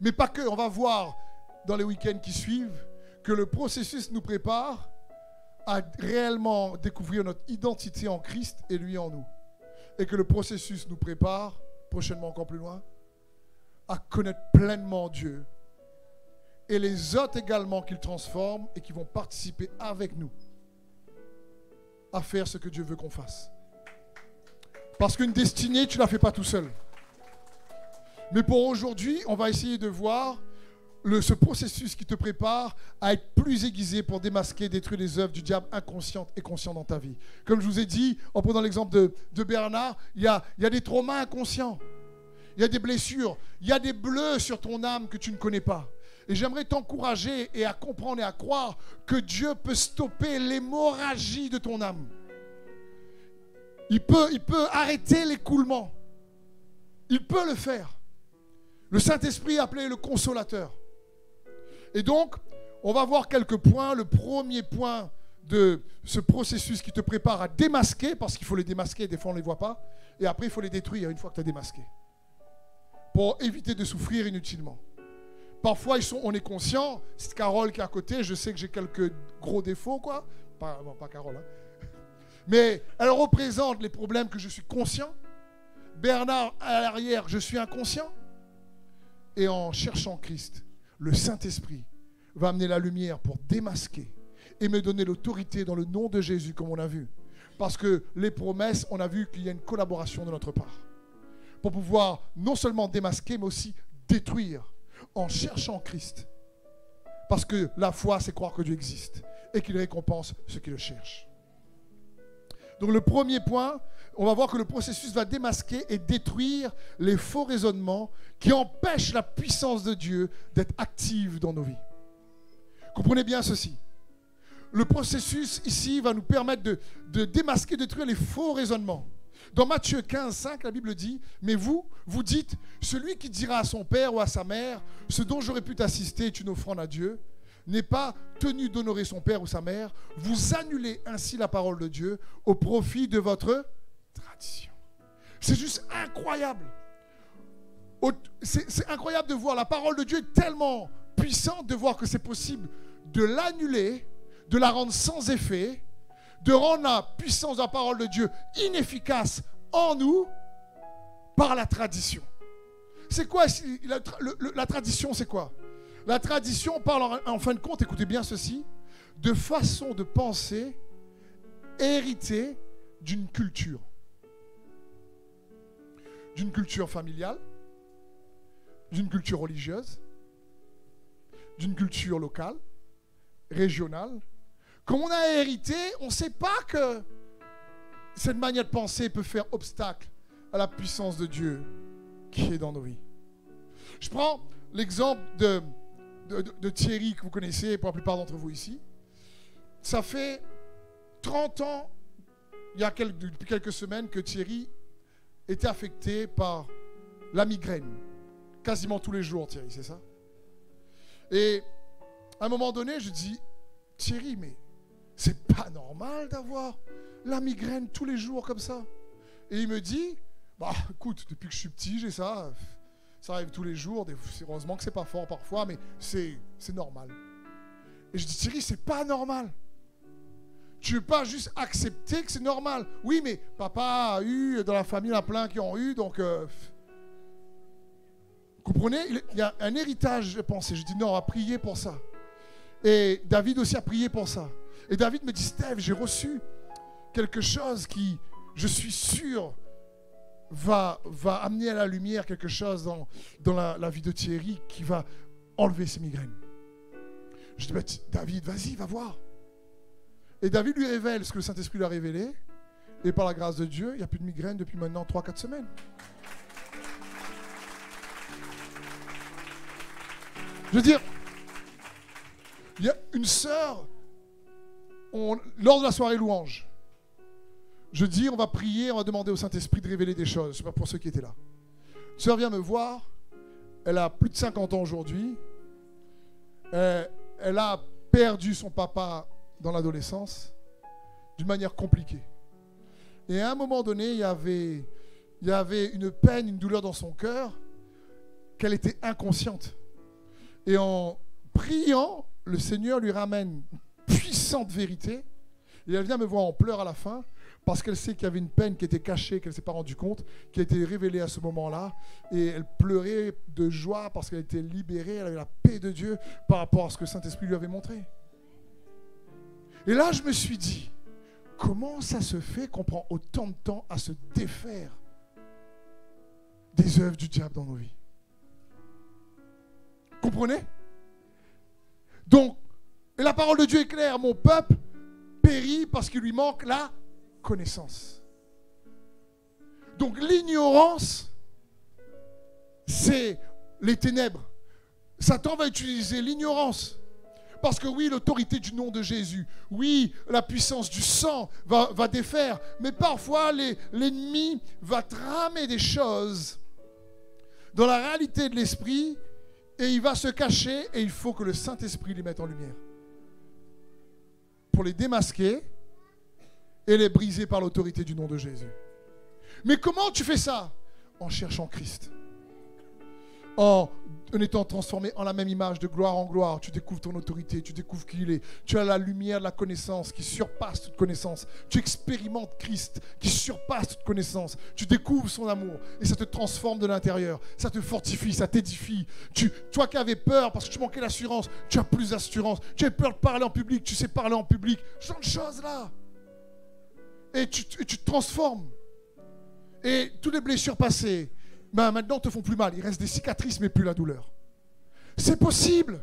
Mais pas que, on va voir dans les week-ends qui suivent que le processus nous prépare à réellement découvrir notre identité en Christ et lui en nous. Et que le processus nous prépare, prochainement encore plus loin, à connaître pleinement Dieu. Et les autres également qu'il transforme et qui vont participer avec nous à faire ce que Dieu veut qu'on fasse. Parce qu'une destinée, tu ne la fais pas tout seul. Mais pour aujourd'hui, on va essayer de voir ce processus qui te prépare à être plus aiguisé pour démasquer, détruire les œuvres du diable inconscientes et conscientes dans ta vie. Comme je vous ai dit, en prenant l'exemple de Bernard, il y a des traumas inconscients, il y a des blessures, il y a des bleus sur ton âme que tu ne connais pas. Et j'aimerais t'encourager et à comprendre et à croire que Dieu peut stopper l'hémorragie de ton âme. Il peut arrêter l'écoulement. Il peut le faire. Le Saint-Esprit est appelé le consolateur. Et donc, on va voir quelques points. Le premier point de ce processus qui te prépare à démasquer, parce qu'il faut les démasquer, des fois on ne les voit pas, et après il faut les détruire une fois que tu as démasqué, pour éviter de souffrir inutilement. Parfois, on est conscient. C'est Carole qui est à côté. Je sais que j'ai quelques gros défauts, quoi. Pas Carole, hein. Mais elle représente les problèmes que je suis conscient. Bernard, à l'arrière, je suis inconscient. Et en cherchant Christ, le Saint-Esprit va amener la lumière pour démasquer et me donner l'autorité dans le nom de Jésus, comme on a vu. Parce que les promesses, on a vu qu'il y a une collaboration de notre part. Pour pouvoir non seulement démasquer, mais aussi détruire en cherchant Christ. Parce que la foi, c'est croire que Dieu existe et qu'il récompense ceux qui le cherchent. Donc le premier point, on va voir que le processus va démasquer et détruire les faux raisonnements qui empêchent la puissance de Dieu d'être active dans nos vies. Comprenez bien ceci. Le processus ici va nous permettre de démasquer, de détruire les faux raisonnements. Dans Matthieu 15, 5, la Bible dit « Mais vous dites, celui qui dira à son père ou à sa mère, ce dont j'aurais pu t'assister est une offrande à Dieu, n'est pas tenu d'honorer son père ou sa mère. Vous annulez ainsi la parole de Dieu au profit de votre tradition. » C'est juste incroyable. C'est incroyable de voir la parole de Dieu tellement puissante, de voir que c'est possible de l'annuler, de la rendre sans effet, de rendre la puissance de la parole de Dieu inefficace en nous par la tradition. C'est quoi la tradition? C'est quoi? La tradition parle en fin de compte, écoutez bien ceci, de façon de penser héritée d'une culture. D'une culture familiale, d'une culture religieuse, d'une culture locale, régionale. Comme on a hérité, on ne sait pas que cette manière de penser peut faire obstacle à la puissance de Dieu qui est dans nos vies. Je prends l'exemple de Thierry, que vous connaissez pour la plupart d'entre vous ici. Ça fait 30 ans, depuis quelques semaines, que Thierry était affecté par la migraine. Quasiment tous les jours, Thierry, c'est ça? Et à un moment donné, je dis, Thierry, mais c'est pas normal d'avoir la migraine tous les jours comme ça. Et il me dit, bah écoute, depuis que je suis petit, j'ai ça. Ça arrive tous les jours. Heureusement que c'est pas fort parfois, mais c'est normal. Et je dis, Thierry, c'est pas normal. Tu ne veux pas juste accepter que c'est normal. Oui, mais papa a eu, dans la famille, il y en a plein qui ont eu, donc... comprenez? Il y a un héritage, je pense. Et je dis, non, on va prier pour ça. Et David aussi a prié pour ça. Et David me dit, Steve, j'ai reçu quelque chose qui, je suis sûr, va amener à la lumière quelque chose dans la vie de Thierry qui va enlever ses migraines. Je dis, bah, David, vas-y, va voir. Et David lui révèle ce que le Saint-Esprit lui a révélé. Et par la grâce de Dieu, il n'y a plus de migraine depuis maintenant 3-4 semaines. Je veux dire, il y a une sœur, lors de la soirée louange, je dis, on va prier, on va demander au Saint-Esprit de révéler des choses. Je ne sais pas pour ceux qui étaient là. Une sœur vient me voir, elle a plus de 50 ans aujourd'hui. Elle a perdu son papa dans l'adolescence d'une manière compliquée. Et à un moment donné, il y avait une peine, une douleur dans son cœur, qu'elle était inconsciente. Et en priant, le Seigneur lui ramène une puissante vérité. Et elle vient me voir en pleurs à la fin, parce qu'elle sait qu'il y avait une peine qui était cachée, qu'elle ne s'est pas rendue compte, qui a été révélée à ce moment-là. Et elle pleurait de joie parce qu'elle était libérée, elle avait la paix de Dieu par rapport à ce que le Saint-Esprit lui avait montré. Et là, je me suis dit, comment ça se fait qu'on prend autant de temps à se défaire des œuvres du diable dans nos vies? Comprenez? Donc, et la parole de Dieu est claire, mon peuple périt parce qu'il lui manque la connaissance. Donc l'ignorance, c'est les ténèbres. Satan va utiliser l'ignorance. Parce que oui, l'autorité du nom de Jésus, oui, la puissance du sang va défaire. Mais parfois, l'ennemi va tramer des choses dans la réalité de l'esprit et il va se cacher et il faut que le Saint-Esprit les mette en lumière. Pour les démasquer et les briser par l'autorité du nom de Jésus. Mais comment tu fais ça? En cherchant Christ. En étant transformé en la même image de gloire en gloire, tu découvres ton autorité, tu découvres qui il est. Tu as la lumière de la connaissance qui surpasse toute connaissance. Tu expérimentes Christ qui surpasse toute connaissance. Tu découvres son amour et ça te transforme de l'intérieur. Ça te fortifie, ça t'édifie. Toi qui avais peur parce que tu manquais d'assurance, tu as plus d'assurance. Tu as peur de parler en public, tu sais parler en public. Ce genre de choses là. Et tu te transformes. Et toutes les blessures passées, maintenant ne te font plus mal. Il reste des cicatrices, mais plus la douleur. C'est possible.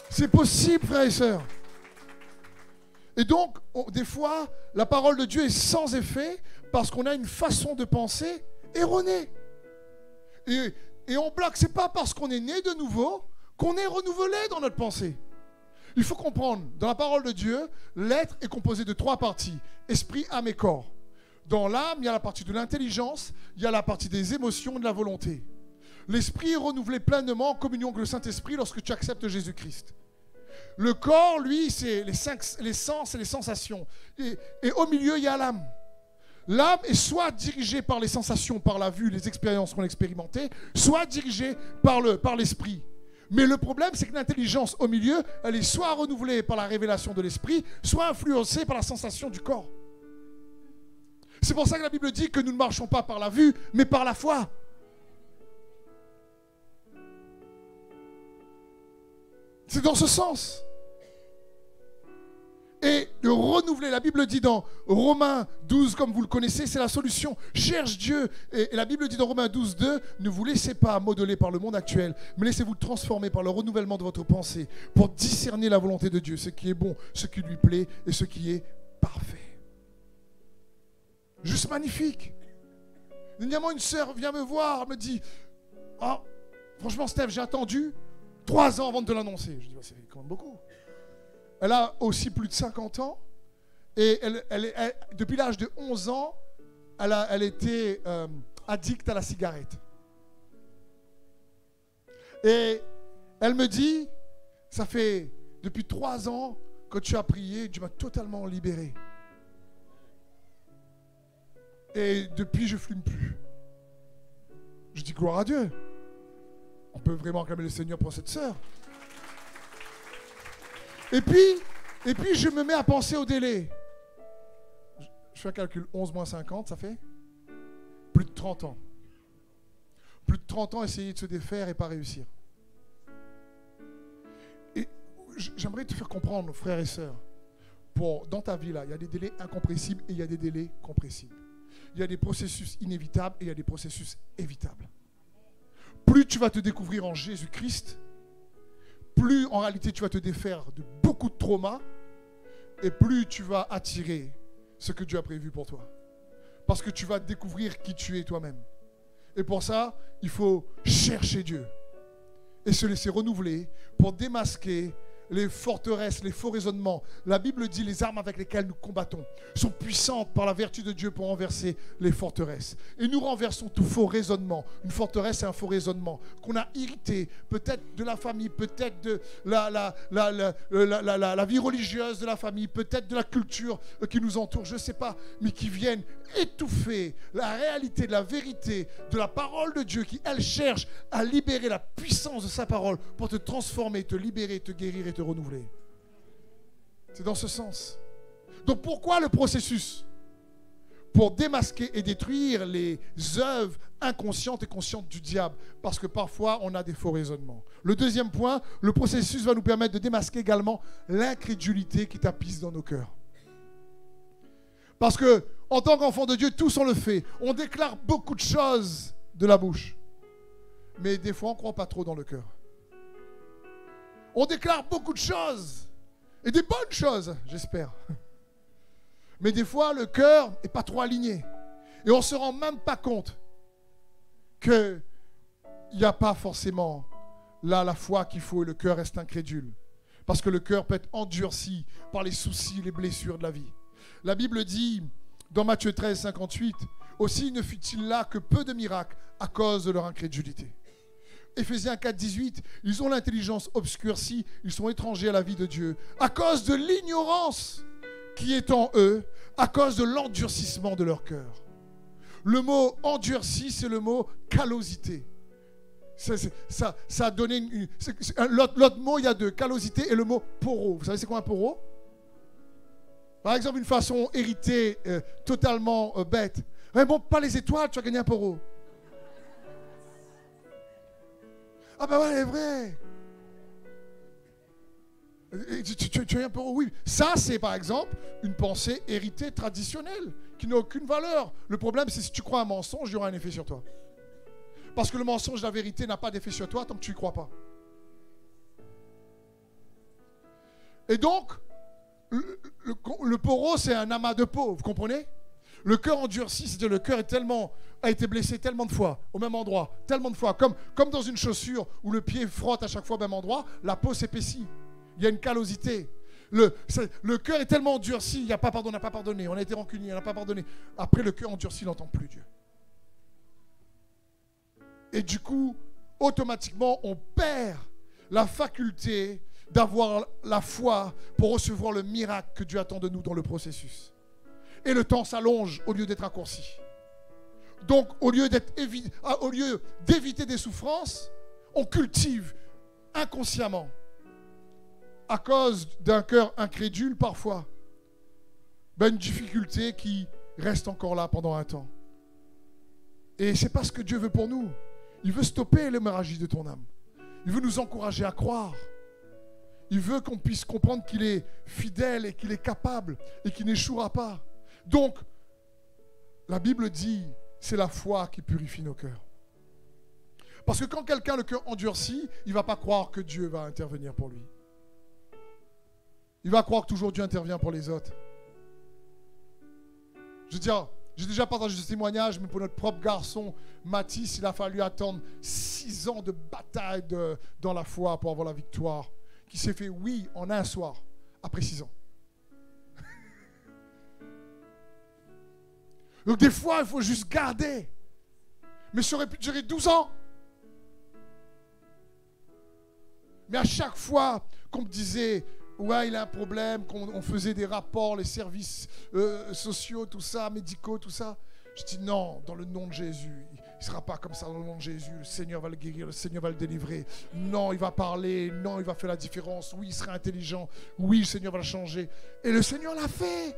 C'est possible, frères et sœurs. Et donc, des fois, la parole de Dieu est sans effet parce qu'on a une façon de penser erronée. Et on bloque. Ce n'est pas parce qu'on est né de nouveau qu'on est renouvelé dans notre pensée. Il faut comprendre, dans la parole de Dieu, l'être est composé de 3 parties. Esprit, âme et corps. Dans l'âme, il y a la partie de l'intelligence, il y a la partie des émotions et de la volonté. L'esprit est renouvelé pleinement en communion avec le Saint-Esprit lorsque tu acceptes Jésus-Christ. Le corps, lui, c'est les sens et les sensations. Et au milieu, il y a l'âme. L'âme est soit dirigée par les sensations, par la vue, les expériences qu'on a expérimentées, soit dirigée par l'esprit. Mais le problème, c'est que l'intelligence au milieu, elle est soit renouvelée par la révélation de l'esprit, soit influencée par la sensation du corps. C'est pour ça que la Bible dit que nous ne marchons pas par la vue, mais par la foi. C'est dans ce sens. Et de renouveler, la Bible dit dans Romains 12, comme vous le connaissez, c'est la solution. Cherche Dieu. Et la Bible dit dans Romains 12, 2, ne vous laissez pas modeler par le monde actuel, mais laissez-vous transformer par le renouvellement de votre pensée pour discerner la volonté de Dieu, ce qui est bon, ce qui lui plaît et ce qui est parfait. Juste magnifique. Dernièrement, une sœur vient me voir, me dit, oh, franchement, Steph, j'ai attendu 3 ans avant de te l'annoncer. Je dis, bah, c'est quand même beaucoup. Elle a aussi plus de 50 ans. Et depuis l'âge de 11 ans, elle était addicte à la cigarette. Et elle me dit, ça fait depuis 3 ans que tu as prié, Dieu m'a totalement libéré. Et depuis, je ne fume plus. Je dis gloire à Dieu. On peut vraiment acclamer le Seigneur pour cette sœur. Et puis, je me mets à penser au délai. Je fais un calcul, 11 moins 50, ça fait plus de 30 ans. Plus de 30 ans, essayer de se défaire et pas réussir. Et j'aimerais te faire comprendre, frères et sœurs, dans ta vie, là, il y a des délais incompressibles et il y a des délais compressibles. Il y a des processus inévitables et il y a des processus évitables. Plus tu vas te découvrir en Jésus-Christ, plus en réalité tu vas te défaire de beaucoup de traumas et plus tu vas attirer ce que Dieu a prévu pour toi. Parce que tu vas découvrir qui tu es toi-même. Et pour ça, il faut chercher Dieu et se laisser renouveler pour démasquer les forteresses, les faux raisonnements. La Bible dit les armes avec lesquelles nous combattons sont puissantes par la vertu de Dieu pour renverser les forteresses. Et nous renversons tout faux raisonnement. Une forteresse, c'est un faux raisonnement qu'on a irrité, peut-être de la famille, peut-être de la vie religieuse de la famille, peut-être de la culture qui nous entoure, je ne sais pas, mais qui viennent étouffer la réalité, de la vérité, de la parole de Dieu qui, elle, cherche à libérer la puissance de sa parole pour te transformer, te libérer, te guérir et te renouveler. C'est dans ce sens. Donc pourquoi le processus? Pour démasquer et détruire les œuvres inconscientes et conscientes du diable. Parce que parfois, on a des faux raisonnements. Le deuxième point, le processus va nous permettre de démasquer également l'incrédulité qui tapisse dans nos cœurs. Parce que, en tant qu'enfant de Dieu, tous on le fait. On déclare beaucoup de choses de la bouche. Mais des fois, on ne croit pas trop dans le cœur. On déclare beaucoup de choses. Et des bonnes choses, j'espère. Mais des fois, le cœur n'est pas trop aligné. Et on ne se rend même pas compte qu'il n'y a pas forcément là la foi qu'il faut et le cœur reste incrédule. Parce que le cœur peut être endurci par les soucis, les blessures de la vie. La Bible dit, dans Matthieu 13, 58, « Aussi ne fut-il là que peu de miracles à cause de leur incrédulité. » Éphésiens 4, 18, « Ils ont l'intelligence obscurcie, ils sont étrangers à la vie de Dieu, à cause de l'ignorance qui est en eux, à cause de l'endurcissement de leur cœur. » Le mot « endurci », c'est le mot « callosité ». Ça a donné l'autre mot, il y a deux, callosité et le mot « poro ». Vous savez c'est quoi un poro? Par exemple, une façon héritée, totalement bête. Mais bon, pas les étoiles, tu as gagné un poro. Ah ben ouais, c'est vrai. Tu as un poro, oui. Ça, c'est par exemple une pensée héritée traditionnelle qui n'a aucune valeur. Le problème, c'est si tu crois un mensonge, il y aura un effet sur toi. Parce que le mensonge, la vérité n'a pas d'effet sur toi tant que tu n'y crois pas. Et donc, le poro, c'est un amas de peau, vous comprenez? Le cœur endurci, c'est-à-dire le cœur a été blessé tellement de fois, au même endroit, tellement de fois, comme dans une chaussure où le pied frotte à chaque fois au même endroit, la peau s'épaissit. Il y a une callosité. Le cœur est tellement endurci, il n'y a pas pardonné, on n'a pas pardonné, on a été rancunier, on n'a pas pardonné. Après, le cœur endurci, il n'entend plus Dieu. Et du coup, automatiquement, on perd la faculté d'avoir la foi pour recevoir le miracle que Dieu attend de nous dans le processus. Et le temps s'allonge au lieu d'être raccourci. Donc, au lieu d'éviter des souffrances, on cultive inconsciemment, à cause d'un cœur incrédule parfois, une difficulté qui reste encore là pendant un temps. Et c'est pas ce que Dieu veut pour nous. Il veut stopper l'hémorragie de ton âme. Il veut nous encourager à croire. Il veut qu'on puisse comprendre qu'il est fidèle et qu'il est capable et qu'il n'échouera pas. Donc, la Bible dit, c'est la foi qui purifie nos cœurs. Parce que quand quelqu'un a le cœur endurci, il ne va pas croire que Dieu va intervenir pour lui. Il va croire que toujours Dieu intervient pour les autres. Je veux dire, J'ai déjà partagé ce témoignage, mais pour notre propre garçon, Mathis, il a fallu attendre 6 ans de bataille dans la foi pour avoir la victoire, qui s'est fait oui en un soir, après 6 ans. Donc des fois, il faut juste garder. Mais ça aurait pu durer 12 ans. Mais à chaque fois qu'on me disait, ouais, il a un problème, qu'on faisait des rapports, les services sociaux, tout ça, médicaux, tout ça, je dis non, dans le nom de Jésus. Il ne sera pas comme ça dans le nom de Jésus. Le Seigneur va le guérir, le Seigneur va le délivrer. Non, il va parler, non, il va faire la différence. Oui, il sera intelligent. Oui, le Seigneur va le changer. Et le Seigneur l'a fait.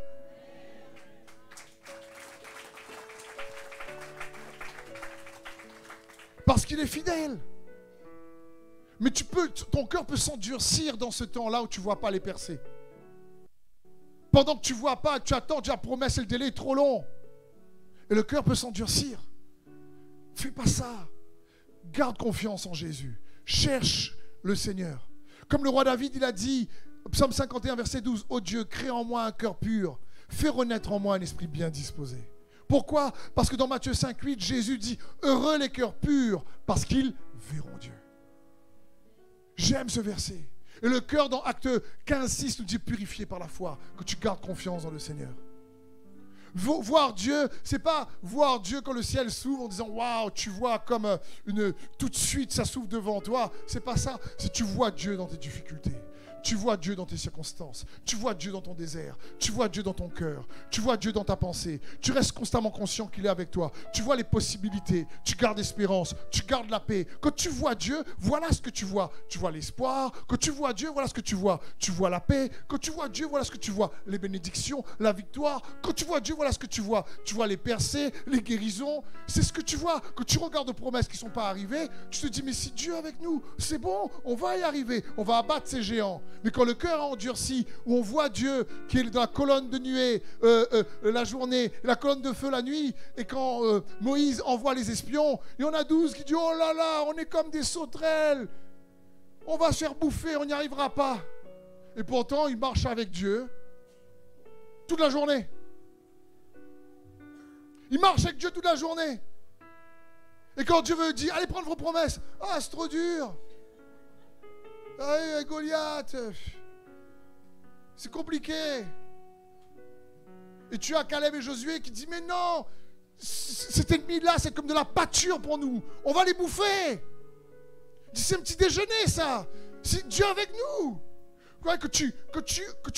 Parce qu'il est fidèle. Mais ton cœur peut s'endurcir dans ce temps-là où tu ne vois pas les percées. Pendant que tu ne vois pas, tu attends, la promesse et le délai est trop long. Et le cœur peut s'endurcir. Fais pas ça. Garde confiance en Jésus. Cherche le Seigneur. Comme le roi David, il a dit, Psaume 51, verset 12, « Ô Dieu, crée en moi un cœur pur. Fais renaître en moi un esprit bien disposé. » Pourquoi? Parce que dans Matthieu 5, 8, Jésus dit, « Heureux les cœurs purs, parce qu'ils verront Dieu. » J'aime ce verset. Et le cœur dans Acte 15, 6 nous dit purifié par la foi, que tu gardes confiance dans le Seigneur. Voir Dieu, c'est pas voir Dieu quand le ciel s'ouvre en disant waouh, tu vois comme tout de suite ça s'ouvre devant toi. C'est pas ça. C'est tu vois Dieu dans tes difficultés. Tu vois Dieu dans tes circonstances. Tu vois Dieu dans ton désert. Tu vois Dieu dans ton cœur. Tu vois Dieu dans ta pensée. Tu restes constamment conscient qu'il est avec toi. Tu vois les possibilités. Tu gardes l'espérance. Tu gardes la paix. Quand tu vois Dieu, voilà ce que tu vois. Tu vois l'espoir. Quand tu vois Dieu, voilà ce que tu vois. Tu vois la paix. Quand tu vois Dieu, voilà ce que tu vois. Les bénédictions, la victoire. Quand tu vois Dieu, voilà ce que tu vois. Tu vois les percées, les guérisons. C'est ce que tu vois. Quand tu regardes aux promesses qui ne sont pas arrivées, tu te dis mais si Dieu est avec nous, c'est bon, on va y arriver. On va abattre ces géants. Mais quand le cœur a endurci, où on voit Dieu qui est dans la colonne de nuée la journée, la colonne de feu la nuit, et quand Moïse envoie les espions, il y en a 12 qui disent « Oh là là, on est comme des sauterelles, on va se faire bouffer, on n'y arrivera pas. » Et pourtant, il marche avec Dieu toute la journée. Il marche avec Dieu toute la journée. Et quand Dieu veut dire « Allez prendre vos promesses », « Ah, c'est trop dur. Allez, Goliath. C'est compliqué. » Et tu as Caleb et Josué qui disent « Mais non, cet ennemi-là, c'est comme de la pâture pour nous. On va les bouffer. » C'est un petit déjeuner, ça. C'est Dieu avec nous. Que tu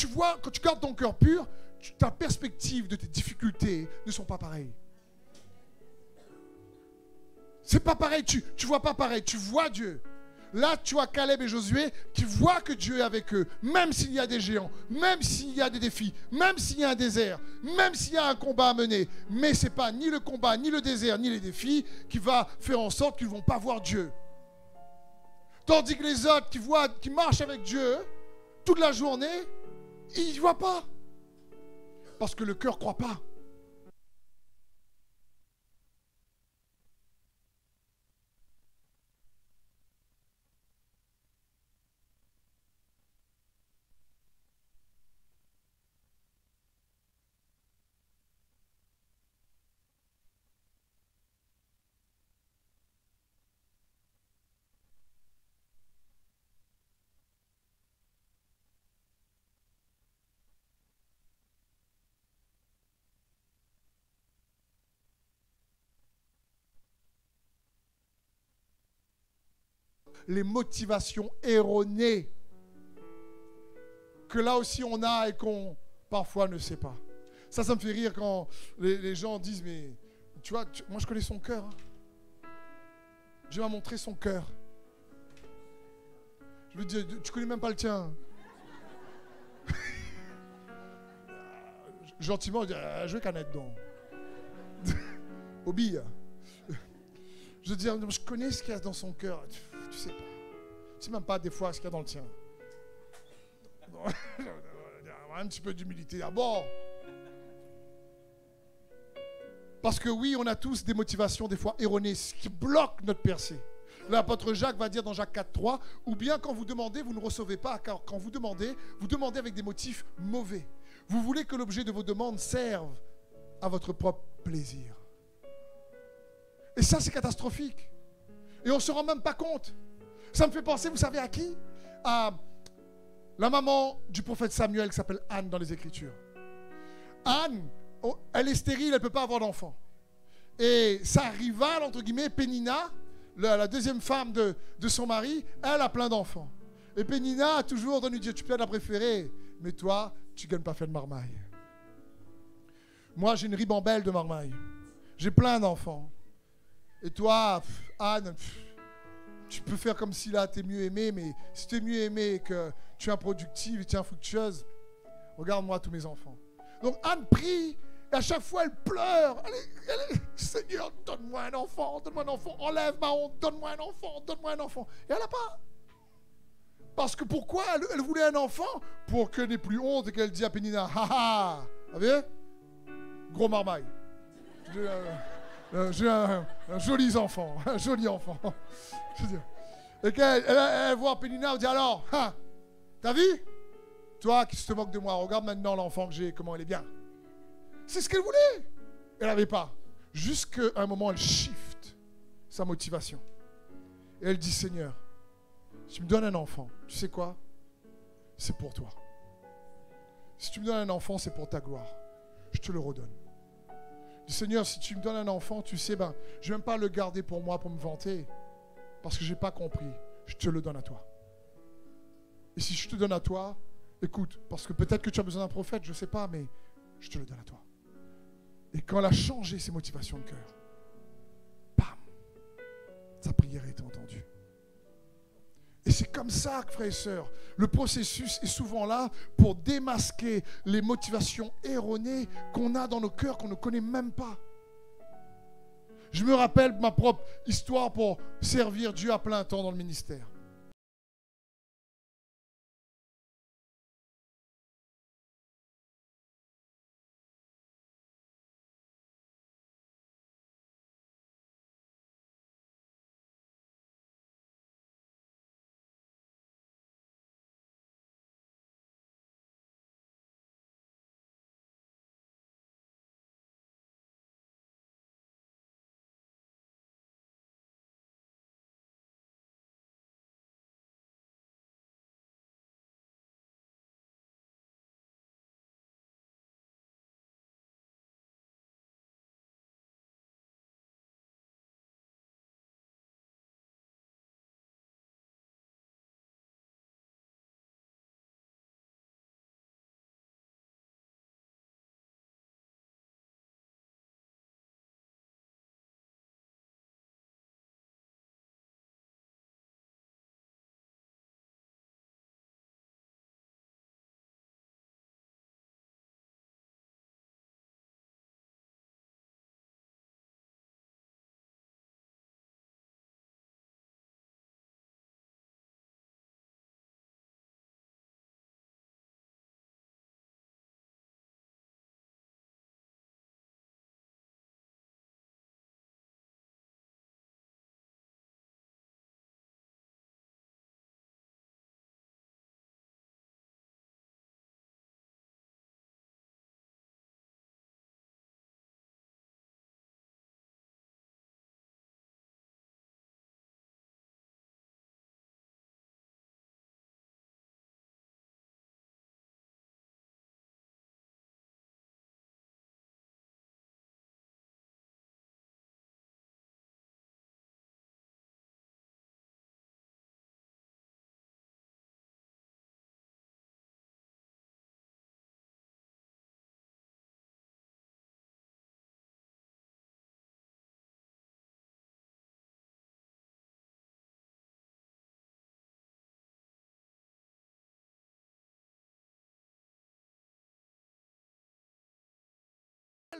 vois, quand tu gardes ton cœur pur, ta perspective de tes difficultés ne sont pas pareilles. C'est pas pareil, tu vois pas pareil, tu vois Dieu. Là, tu as Caleb et Josué qui voient que Dieu est avec eux, même s'il y a des géants, même s'il y a des défis, même s'il y a un désert, même s'il y a un combat à mener. Mais ce n'est pas ni le combat, ni le désert, ni les défis qui va faire en sorte qu'ils ne vont pas voir Dieu. Tandis que les autres qui marchent avec Dieu toute la journée, ils ne voient pas. Parce que le cœur ne croit pas. Les motivations erronées que là aussi on a et qu'on parfois ne sait pas. Ça me fait rire quand les gens disent mais tu vois, moi je connais son cœur. Hein. Dieu m'a montré son cœur. Je lui dis tu connais même pas le tien. Gentiment je dis jouez canette donc. Au billes. Je dis je connais ce qu'il y a dans son cœur. Tu sais pas. Tu sais même pas des fois ce qu'il y a dans le tien. Un petit peu d'humilité. Ah bon. Parce que oui, on a tous des motivations des fois erronées, ce qui bloque notre percée. L'apôtre Jacques va dire dans Jacques 4,3, ou bien quand vous demandez, vous ne recevez pas, car quand vous demandez avec des motifs mauvais. Vous voulez que l'objet de vos demandes serve à votre propre plaisir. Et ça, c'est catastrophique. Et on ne se rend même pas compte. Ça me fait penser, vous savez à qui? À la maman du prophète Samuel qui s'appelle Anne dans les Écritures. Anne, elle est stérile, elle ne peut pas avoir d'enfant. Et sa rivale, entre guillemets, Pénina, la deuxième femme de son mari, elle a plein d'enfants. Et Pénina a toujours donné Dieu, tu peux être la préférée, mais toi, tu ne gagnes pas fait de marmaille. Moi, j'ai une ribambelle de marmaille. J'ai plein d'enfants. Et toi, Anne, tu peux faire comme si là, tu es mieux aimée, mais si tu es mieux aimée et que tu es improductive et tu es infructueuse, regarde-moi tous mes enfants. Donc Anne prie, et à chaque fois, elle pleure. Elle est, Seigneur, donne-moi un enfant, enlève ma honte, donne-moi un enfant. Et elle n'a pas. Parce que pourquoi elle voulait un enfant? Pour qu'elle n'ait plus honte et qu'elle dise à Pénina, haha, vous avez gros marmaille. J'ai un joli enfant, un joli enfant. Je veux dire. Et qu'elle voit Pénina, elle dit alors, t'as vu? Toi qui te moques de moi, regarde maintenant l'enfant que j'ai, comment elle est bien. C'est ce qu'elle voulait. Elle n'avait pas. Jusqu'à un moment, elle shift sa motivation. Et elle dit, Seigneur, si tu me donnes un enfant, tu sais quoi? C'est pour toi. Si tu me donnes un enfant, c'est pour ta gloire. Je te le redonne. Je dis, Seigneur, si tu me donnes un enfant, tu sais, je ne vais même pas le garder pour moi, pour me vanter. Parce que je n'ai pas compris. Je te le donne à toi. Et si je te donne à toi, écoute, parce que peut-être que tu as besoin d'un prophète, je ne sais pas, mais je te le donne à toi. Et quand elle a changé ses motivations de cœur, bam, sa prière a été entendue. Et c'est comme ça, frères et sœurs, le processus est souvent là pour démasquer les motivations erronées qu'on a dans nos cœurs, qu'on ne connaît même pas. Je me rappelle ma propre histoire pour servir Dieu à plein temps dans le ministère.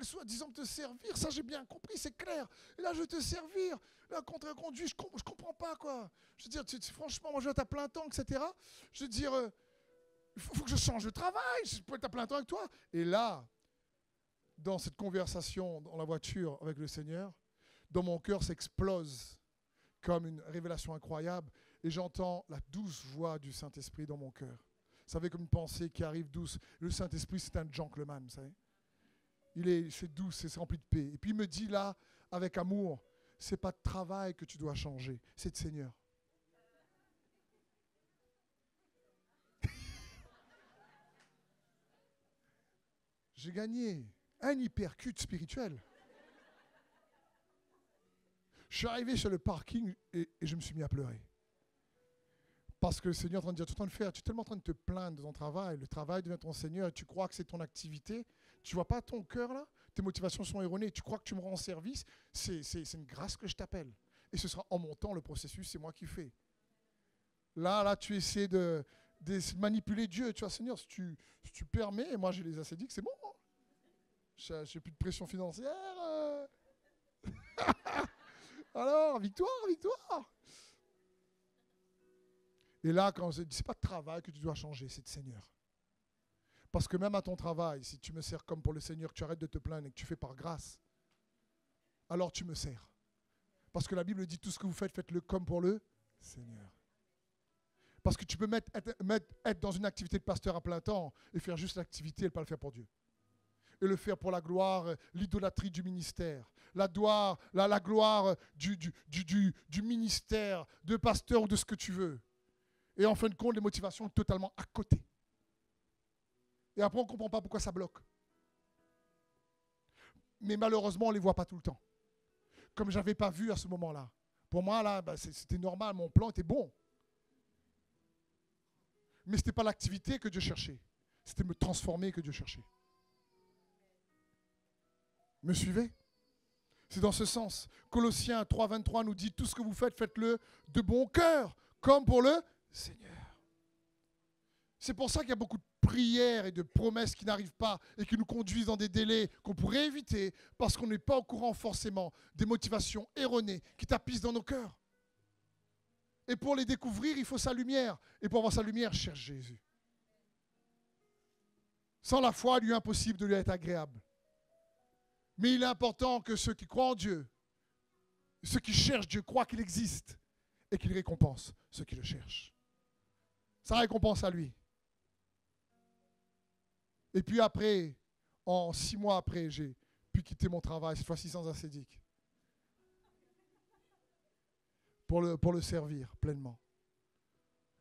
Soi-disant te servir, ça j'ai bien compris, c'est clair. Et là je vais te servir, là contre-conduit, je comprends pas quoi. Je veux dire, franchement, moi je vais être à plein temps, etc. Je veux dire, il faut que je change de travail, je peux être à plein temps avec toi. Et là, dans cette conversation dans la voiture avec le Seigneur, dans mon cœur s'explose comme une révélation incroyable et j'entends la douce voix du Saint-Esprit dans mon cœur. Vous savez, comme une pensée qui arrive douce. Le Saint-Esprit, c'est un gentleman, vous savez. C'est doux, c'est rempli de paix. Et puis il me dit là, avec amour, c'est pas de travail que tu dois changer, c'est de Seigneur. J'ai gagné un hypercute spirituel. Je suis arrivé sur le parking et je me suis mis à pleurer. Parce que le Seigneur est en train de dire, tu es en train de faire, tu es tellement en train de te plaindre de ton travail, le travail devient ton Seigneur et tu crois que c'est ton activité. Tu ne vois pas ton cœur là, tes motivations sont erronées, tu crois que tu me rends service, c'est une grâce que je t'appelle. Et ce sera en montant le processus, c'est moi qui fais. Là, tu essaies de manipuler Dieu. Tu vois, Seigneur, si tu permets, moi j'ai les ascédiques, c'est bon. Je n'ai plus de pression financière. Alors, victoire. Et là, quand je dis, c'est pas de travail que tu dois changer, c'est de Seigneur. Parce que même à ton travail, si tu me sers comme pour le Seigneur, que tu arrêtes de te plaindre et que tu fais par grâce, alors tu me sers. Parce que la Bible dit, tout ce que vous faites, faites-le comme pour le Seigneur. Parce que tu peux être dans une activité de pasteur à plein temps et faire juste l'activité et ne pas le faire pour Dieu. Et le faire pour la gloire, l'idolâtrie du ministère, la gloire du ministère, de pasteur ou de ce que tu veux. Et en fin de compte, les motivations sont totalement à côté. Et après, on ne comprend pas pourquoi ça bloque. Mais malheureusement, on ne les voit pas tout le temps. Comme je n'avais pas vu à ce moment-là. Pour moi, là, c'était normal, mon plan était bon. Mais ce n'était pas l'activité que Dieu cherchait. C'était me transformer que Dieu cherchait. Me suivez? C'est dans ce sens. Colossiens 3,23 nous dit, tout ce que vous faites, faites-le de bon cœur, comme pour le Seigneur. C'est pour ça qu'il y a beaucoup de prières et de promesses qui n'arrivent pas et qui nous conduisent dans des délais qu'on pourrait éviter parce qu'on n'est pas au courant forcément des motivations erronées qui tapissent dans nos cœurs. Et pour les découvrir, il faut sa lumière. Et pour avoir sa lumière, cherche Jésus. Sans la foi, il lui est impossible de lui être agréable. Mais il est important que ceux qui croient en Dieu, ceux qui cherchent Dieu, croient qu'il existe et qu'il récompense ceux qui le cherchent. Sa récompense à lui. Et puis après, 6 mois après, j'ai pu quitter mon travail, cette fois-ci sans ascédique, pour le servir pleinement.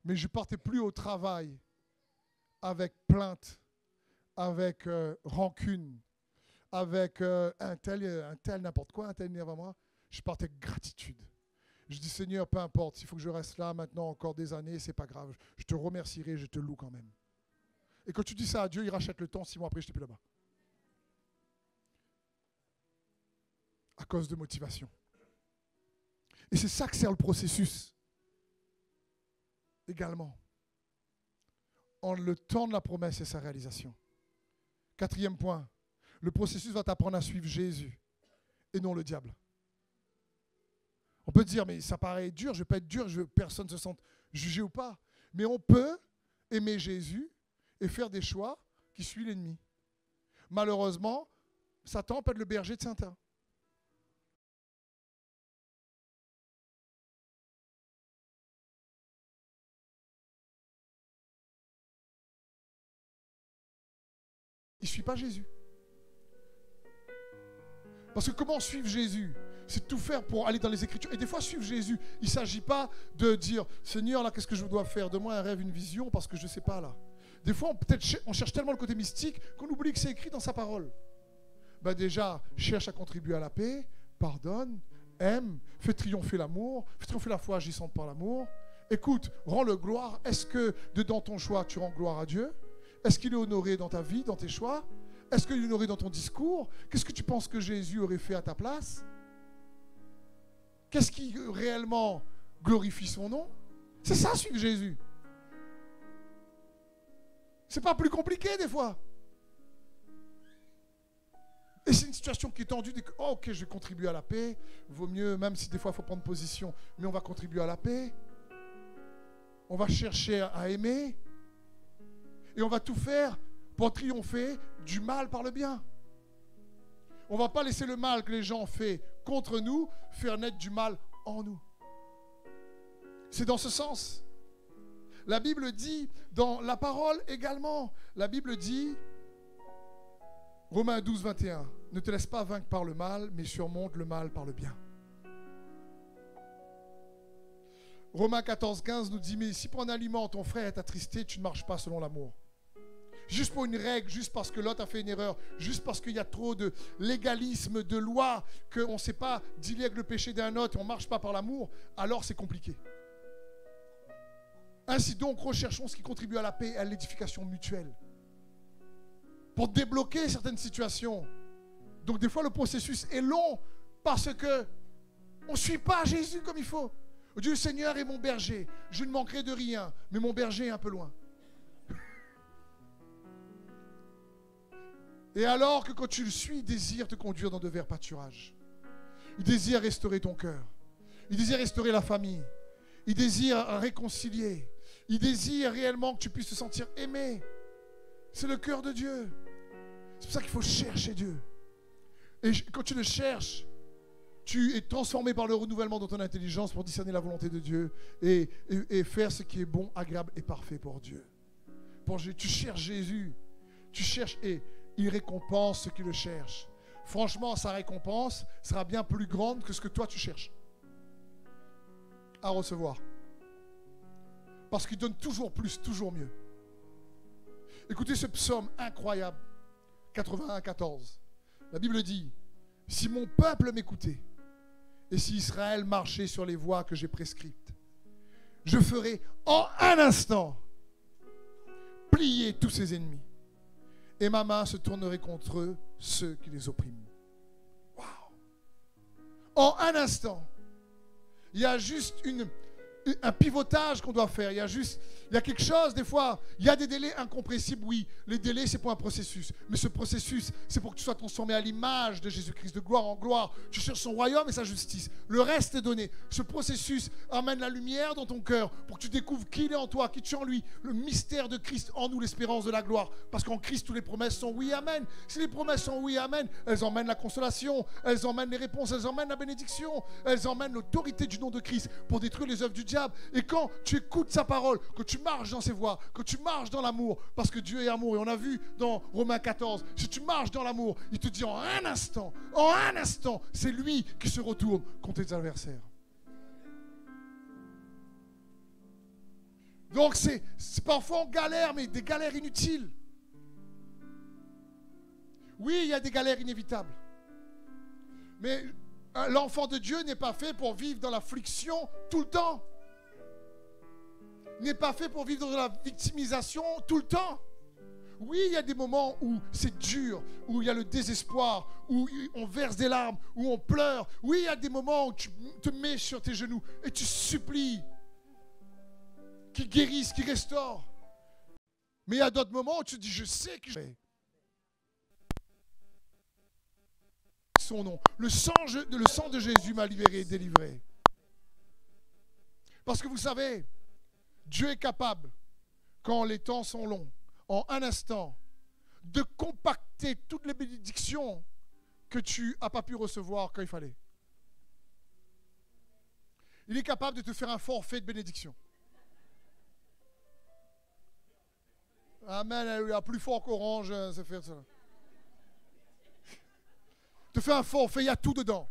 Mais je ne partais plus au travail avec plainte, avec rancune, avec un tel n'importe quoi, un tel énerve à moi. Je partais avec gratitude. Je dis, Seigneur, peu importe, s'il faut que je reste là maintenant encore des années, c'est pas grave. Je te remercierai, je te loue quand même. Et quand tu dis ça à Dieu, il rachète le temps, 6 mois après, je n'étais plus là-bas. À cause de motivation. Et c'est ça que sert le processus. Également. En le temps de la promesse et sa réalisation. 4e point. Le processus va t'apprendre à suivre Jésus et non le diable. On peut dire, mais ça paraît dur, je ne vais pas être dur, personne ne se sente jugé ou pas. Mais on peut aimer Jésus et faire des choix qui suivent l'ennemi. Malheureusement, Satan peut être le berger de Satan. Il ne suit pas Jésus. Parce que comment suivre Jésus? C'est tout faire pour aller dans les Écritures. Et des fois, suivre Jésus, il ne s'agit pas de dire, Seigneur, là, qu'est-ce que je dois faire? Donne-moi un rêve, une vision, parce que je ne sais pas, là. Des fois, on cherche tellement le côté mystique qu'on oublie que c'est écrit dans sa parole. Ben déjà, cherche à contribuer à la paix, pardonne, aime, fais triompher l'amour, fais triompher la foi agissante par l'amour. Écoute, rends-le gloire. Est-ce que dans ton choix, tu rends gloire à Dieu? Est-ce qu'il est honoré dans ta vie, dans tes choix? Est-ce qu'il est honoré dans ton discours? Qu'est-ce que tu penses que Jésus aurait fait à ta place? Qu'est-ce qui réellement glorifie son nom? C'est ça, suivre Jésus. C'est pas plus compliqué des fois. Et c'est une situation qui est tendue. Oh, ok, je vais contribuer à la paix. Vaut mieux, même si des fois il faut prendre position, mais on va contribuer à la paix. On va chercher à aimer. Et on va tout faire pour triompher du mal par le bien. On ne va pas laisser le mal que les gens ont fait contre nous faire naître du mal en nous. C'est dans ce sens. La Bible dit, dans la parole également, la Bible dit, Romains 12, 21. Ne te laisse pas vaincre par le mal, mais surmonte le mal par le bien. Romains 14, 15 nous dit, mais si pour un aliment ton frère est attristé, tu ne marches pas selon l'amour. Juste pour une règle, juste parce que l'autre a fait une erreur, juste parce qu'il y a trop de légalisme, de loi, qu'on ne sait pas dealer avec le péché d'un autre et on ne marche pas par l'amour, alors c'est compliqué. Ainsi donc, recherchons ce qui contribue à la paix et à l'édification mutuelle. Pour débloquer certaines situations. Donc des fois, le processus est long parce qu'on ne suit pas Jésus comme il faut. Dieu le Seigneur est mon berger, je ne manquerai de rien, mais mon berger est un peu loin. Et alors que quand tu le suis, il désire te conduire dans de verts pâturages. Il désire restaurer ton cœur. Il désire restaurer la famille. Il désire réconcilier. Il désire réellement que tu puisses te sentir aimé. C'est le cœur de Dieu. C'est pour ça qu'il faut chercher Dieu. Et quand tu le cherches, tu es transformé par le renouvellement de ton intelligence pour discerner la volonté de Dieu et faire ce qui est bon, agréable et parfait pour Dieu. Tu cherches Jésus. Tu cherches et il récompense ceux qui le cherchent. Franchement, sa récompense sera bien plus grande que ce que toi tu cherches à recevoir. Parce qu'il donne toujours plus, toujours mieux. Écoutez ce psaume incroyable, 81, 14. La Bible dit, « Si mon peuple m'écoutait, et si Israël marchait sur les voies que j'ai prescrites, je ferai en un instant plier tous ses ennemis. Et ma main se tournerait contre eux, ceux qui les oppriment. » Waouh! En un instant, il y a juste un pivotage qu'on doit faire. Il y a quelque chose, des fois, il y a des délais incompressibles, oui. Les délais, c'est pour un processus. Mais ce processus, c'est pour que tu sois transformé à l'image de Jésus-Christ, de gloire en gloire. Tu cherches son royaume et sa justice. Le reste est donné. Ce processus amène la lumière dans ton cœur pour que tu découvres qui il est en toi, qui tu es en lui. Le mystère de Christ en nous, l'espérance de la gloire. Parce qu'en Christ, toutes les promesses sont oui, amen. Si les promesses sont oui, amen, elles emmènent la consolation, elles emmènent les réponses, elles emmènent la bénédiction, elles emmènent l'autorité du nom de Christ pour détruire les œuvres du diable. Et quand tu écoutes sa parole, que tu marches dans ses voies, que tu marches dans l'amour, parce que Dieu est amour, et on a vu dans Romains 14, si tu marches dans l'amour, il te dit en un instant, c'est lui qui se retourne contre tes adversaires. Donc c'est parfois on galère, mais des galères inutiles. Oui, il y a des galères inévitables. Mais l'enfant de Dieu n'est pas fait pour vivre dans l'affliction tout le temps. N'est pas fait pour vivre dans la victimisation tout le temps. Oui, il y a des moments où c'est dur, où il y a le désespoir, où on verse des larmes, où on pleure. Oui, il y a des moments où tu te mets sur tes genoux et tu supplies qu'il guérisse, qu'il restaure. Mais il y a d'autres moments où tu te dis, je sais que son nom. Le sang de Jésus m'a libéré et délivré. Parce que vous savez, Dieu est capable, quand les temps sont longs, en un instant, de compacter toutes les bénédictions que tu n'as pas pu recevoir quand il fallait. Il est capable de te faire un forfait de bénédiction. Amen, alléluia, plus fort qu'Orange, c'est faire ça. Te fait un forfait, il y a tout dedans.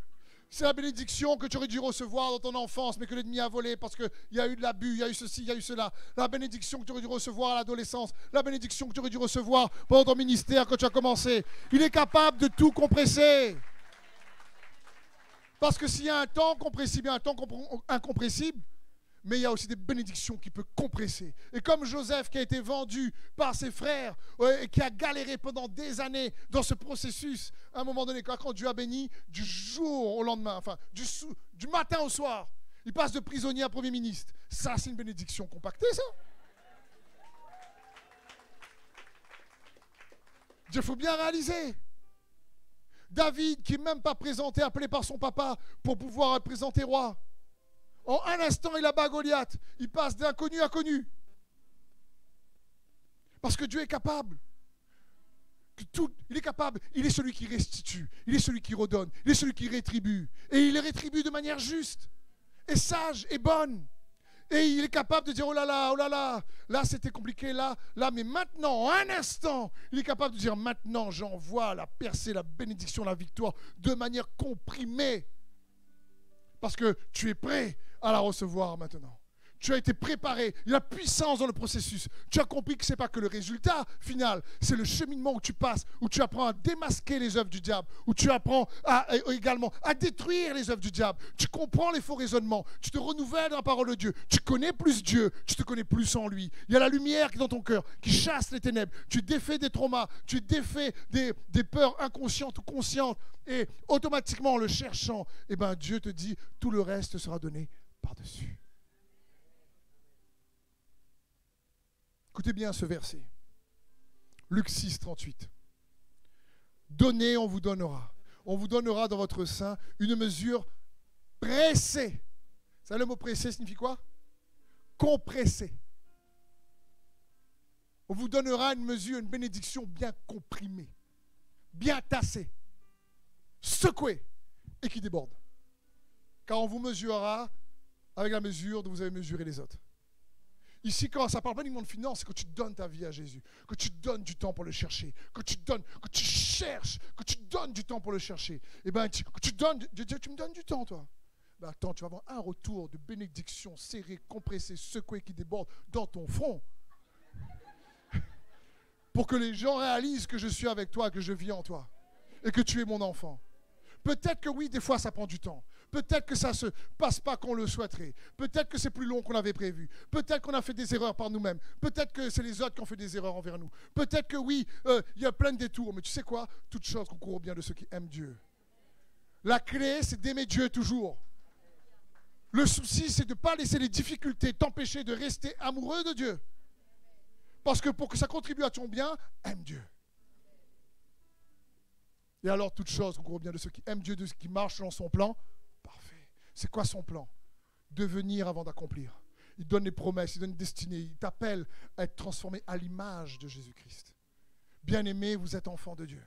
C'est la bénédiction que tu aurais dû recevoir dans ton enfance, mais que l'ennemi a volé parce qu'il y a eu de l'abus, il y a eu ceci, il y a eu cela. La bénédiction que tu aurais dû recevoir à l'adolescence, la bénédiction que tu aurais dû recevoir pendant ton ministère quand tu as commencé. Il est capable de tout compresser. Parce que s'il y a un temps compressible, il y a un temps incompressible, mais il y a aussi des bénédictions qui peuvent compresser. Et comme Joseph qui a été vendu par ses frères et qui a galéré pendant des années dans ce processus, à un moment donné, quand Dieu a béni, du jour au lendemain, enfin du matin au soir, il passe de prisonnier à Premier ministre. Ça, c'est une bénédiction compactée, ça. Il faut bien réaliser. David, qui n'est même pas présenté, appelé par son papa pour pouvoir être présenté roi. En un instant, il abat Goliath. Il passe d'inconnu à connu. Parce que Dieu est capable. Il est capable. Il est celui qui restitue. Il est celui qui redonne. Il est celui qui rétribue. Et il les rétribue de manière juste, et sage, et bonne. Et il est capable de dire, oh là là c'était compliqué, là, mais maintenant, en un instant, il est capable de dire, maintenant, j'envoie la percée, la bénédiction, la victoire, de manière comprimée. Parce que tu es prêt à la recevoir maintenant. Tu as été préparé, il y a puissance dans le processus. Tu as compris que ce n'est pas que le résultat final, c'est le cheminement où tu passes, où tu apprends à démasquer les œuvres du diable, où tu apprends également à détruire les œuvres du diable. Tu comprends les faux raisonnements, tu te renouvelles dans la parole de Dieu, tu connais plus Dieu, tu te connais plus en lui. Il y a la lumière qui est dans ton cœur, qui chasse les ténèbres. Tu défais des traumas, tu défais des peurs inconscientes ou conscientes. Et automatiquement, en le cherchant, eh ben, Dieu te dit, tout le reste sera donné par-dessus. Écoutez bien ce verset. Luc 6, 38. Donnez, on vous donnera. On vous donnera dans votre sein une mesure pressée. Vous savez, le mot pressé signifie quoi? Compressé. On vous donnera une mesure, une bénédiction bien comprimée, bien tassée, secouée et qui déborde. Car on vous mesurera avec la mesure dont vous avez mesuré les autres. Ici, quand ça ne parle pas uniquement de finances, c'est que tu donnes ta vie à Jésus, que tu donnes du temps pour le chercher, que tu donnes, que tu cherches, que tu donnes du temps pour le chercher. Et bien, que tu donnes, Dieu dit, tu me donnes du temps, toi. Ben attends, tu vas avoir un retour de bénédiction serrée, compressée, secouée, qui déborde dans ton front. Pour que les gens réalisent que je suis avec toi, que je vis en toi, et que tu es mon enfant. Peut-être que oui, des fois, ça prend du temps. Peut-être que ça ne se passe pas comme on le souhaiterait. Peut-être que c'est plus long qu'on l'avait prévu. Peut-être qu'on a fait des erreurs par nous-mêmes. Peut-être que c'est les autres qui ont fait des erreurs envers nous. Peut-être que oui, il y a plein de détours. Mais tu sais quoi? Toute chose concourt au bien de ceux qui aiment Dieu. La clé, c'est d'aimer Dieu toujours. Le souci, c'est de ne pas laisser les difficultés t'empêcher de rester amoureux de Dieu. Parce que pour que ça contribue à ton bien, aime Dieu. Et alors, toute chose concourt au bien de ceux qui aiment Dieu, de ceux qui marchent dans son plan. Parfait. C'est quoi son plan? Devenir avant d'accomplir. Il donne les promesses, il donne une destinée, il t'appelle à être transformé à l'image de Jésus-Christ. Bien-aimé, vous êtes enfant de Dieu.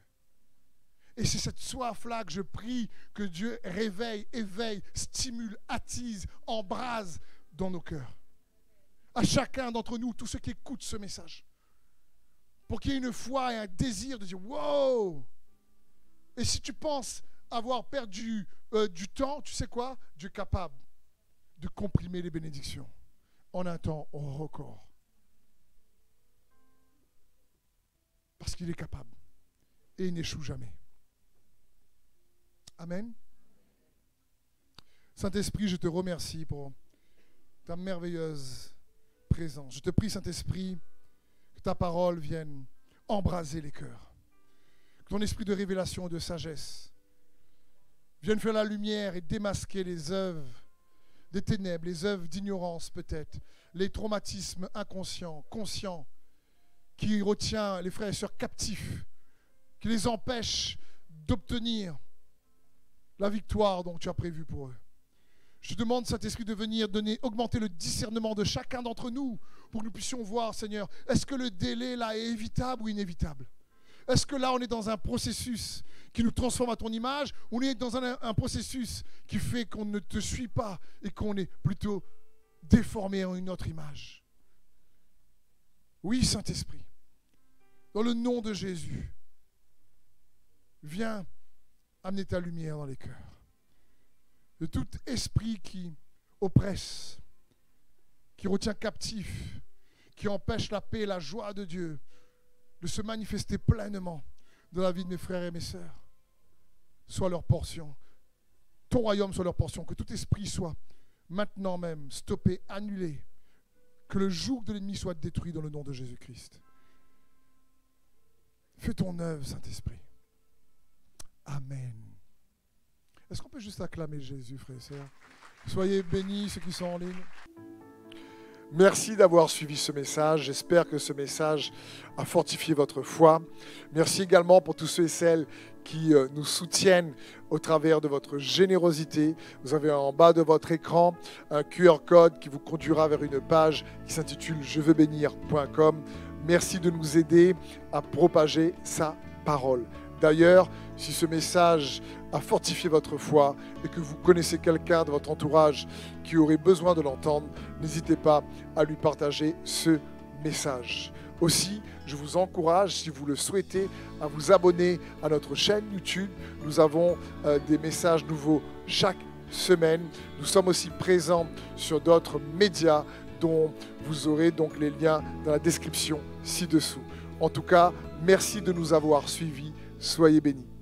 Et c'est cette soif-là que je prie que Dieu réveille, éveille, stimule, attise, embrase dans nos cœurs. À chacun d'entre nous, tous ceux qui écoutent ce message. Pour qu'il y ait une foi et un désir de dire « Wow !» Et si tu penses avoir perdu du temps, tu sais quoi? Dieu est capable de comprimer les bénédictions en un temps record. Parce qu'il est capable. Et il n'échoue jamais. Amen. Saint-Esprit, je te remercie pour ta merveilleuse présence. Je te prie, Saint-Esprit, que ta parole vienne embraser les cœurs. Que ton esprit de révélation et de sagesse vienne faire la lumière et démasquer les œuvres des ténèbres, les œuvres d'ignorance peut-être, les traumatismes inconscients, conscients, qui retient les frères et sœurs captifs, qui les empêchent d'obtenir la victoire dont tu as prévu pour eux. Je te demande, Saint-Esprit, de venir augmenter le discernement de chacun d'entre nous pour que nous puissions voir, Seigneur, est-ce que le délai là est évitable ou inévitable? Est-ce que là, on est dans un processus qui nous transforme à ton image, ou on est dans un processus qui fait qu'on ne te suit pas et qu'on est plutôt déformé en une autre image? Oui, Saint-Esprit, dans le nom de Jésus, viens amener ta lumière dans les cœurs. De tout esprit qui oppresse, qui retient captif, qui empêche la paix et la joie de Dieu de se manifester pleinement dans la vie de mes frères et mes sœurs, soit leur portion. Ton royaume soit leur portion. Que tout esprit soit maintenant même stoppé, annulé. Que le joug de l'ennemi soit détruit dans le nom de Jésus-Christ. Fais ton œuvre, Saint-Esprit. Amen. Est-ce qu'on peut juste acclamer Jésus, frères et sœurs? Soyez bénis, ceux qui sont en ligne. Merci d'avoir suivi ce message. J'espère que ce message a fortifié votre foi. Merci également pour tous ceux et celles qui nous soutiennent au travers de votre générosité. Vous avez en bas de votre écran un QR code qui vous conduira vers une page qui s'intitule jeveuxbénir.com. Merci de nous aider à propager sa parole. D'ailleurs, si ce message a fortifié votre foi et que vous connaissez quelqu'un de votre entourage qui aurait besoin de l'entendre, n'hésitez pas à lui partager ce message. Aussi, je vous encourage, si vous le souhaitez, à vous abonner à notre chaîne YouTube. Nous avons des messages nouveaux chaque semaine. Nous sommes aussi présents sur d'autres médias dont vous aurez donc les liens dans la description ci-dessous. En tout cas, merci de nous avoir suivis. Soyez bénis.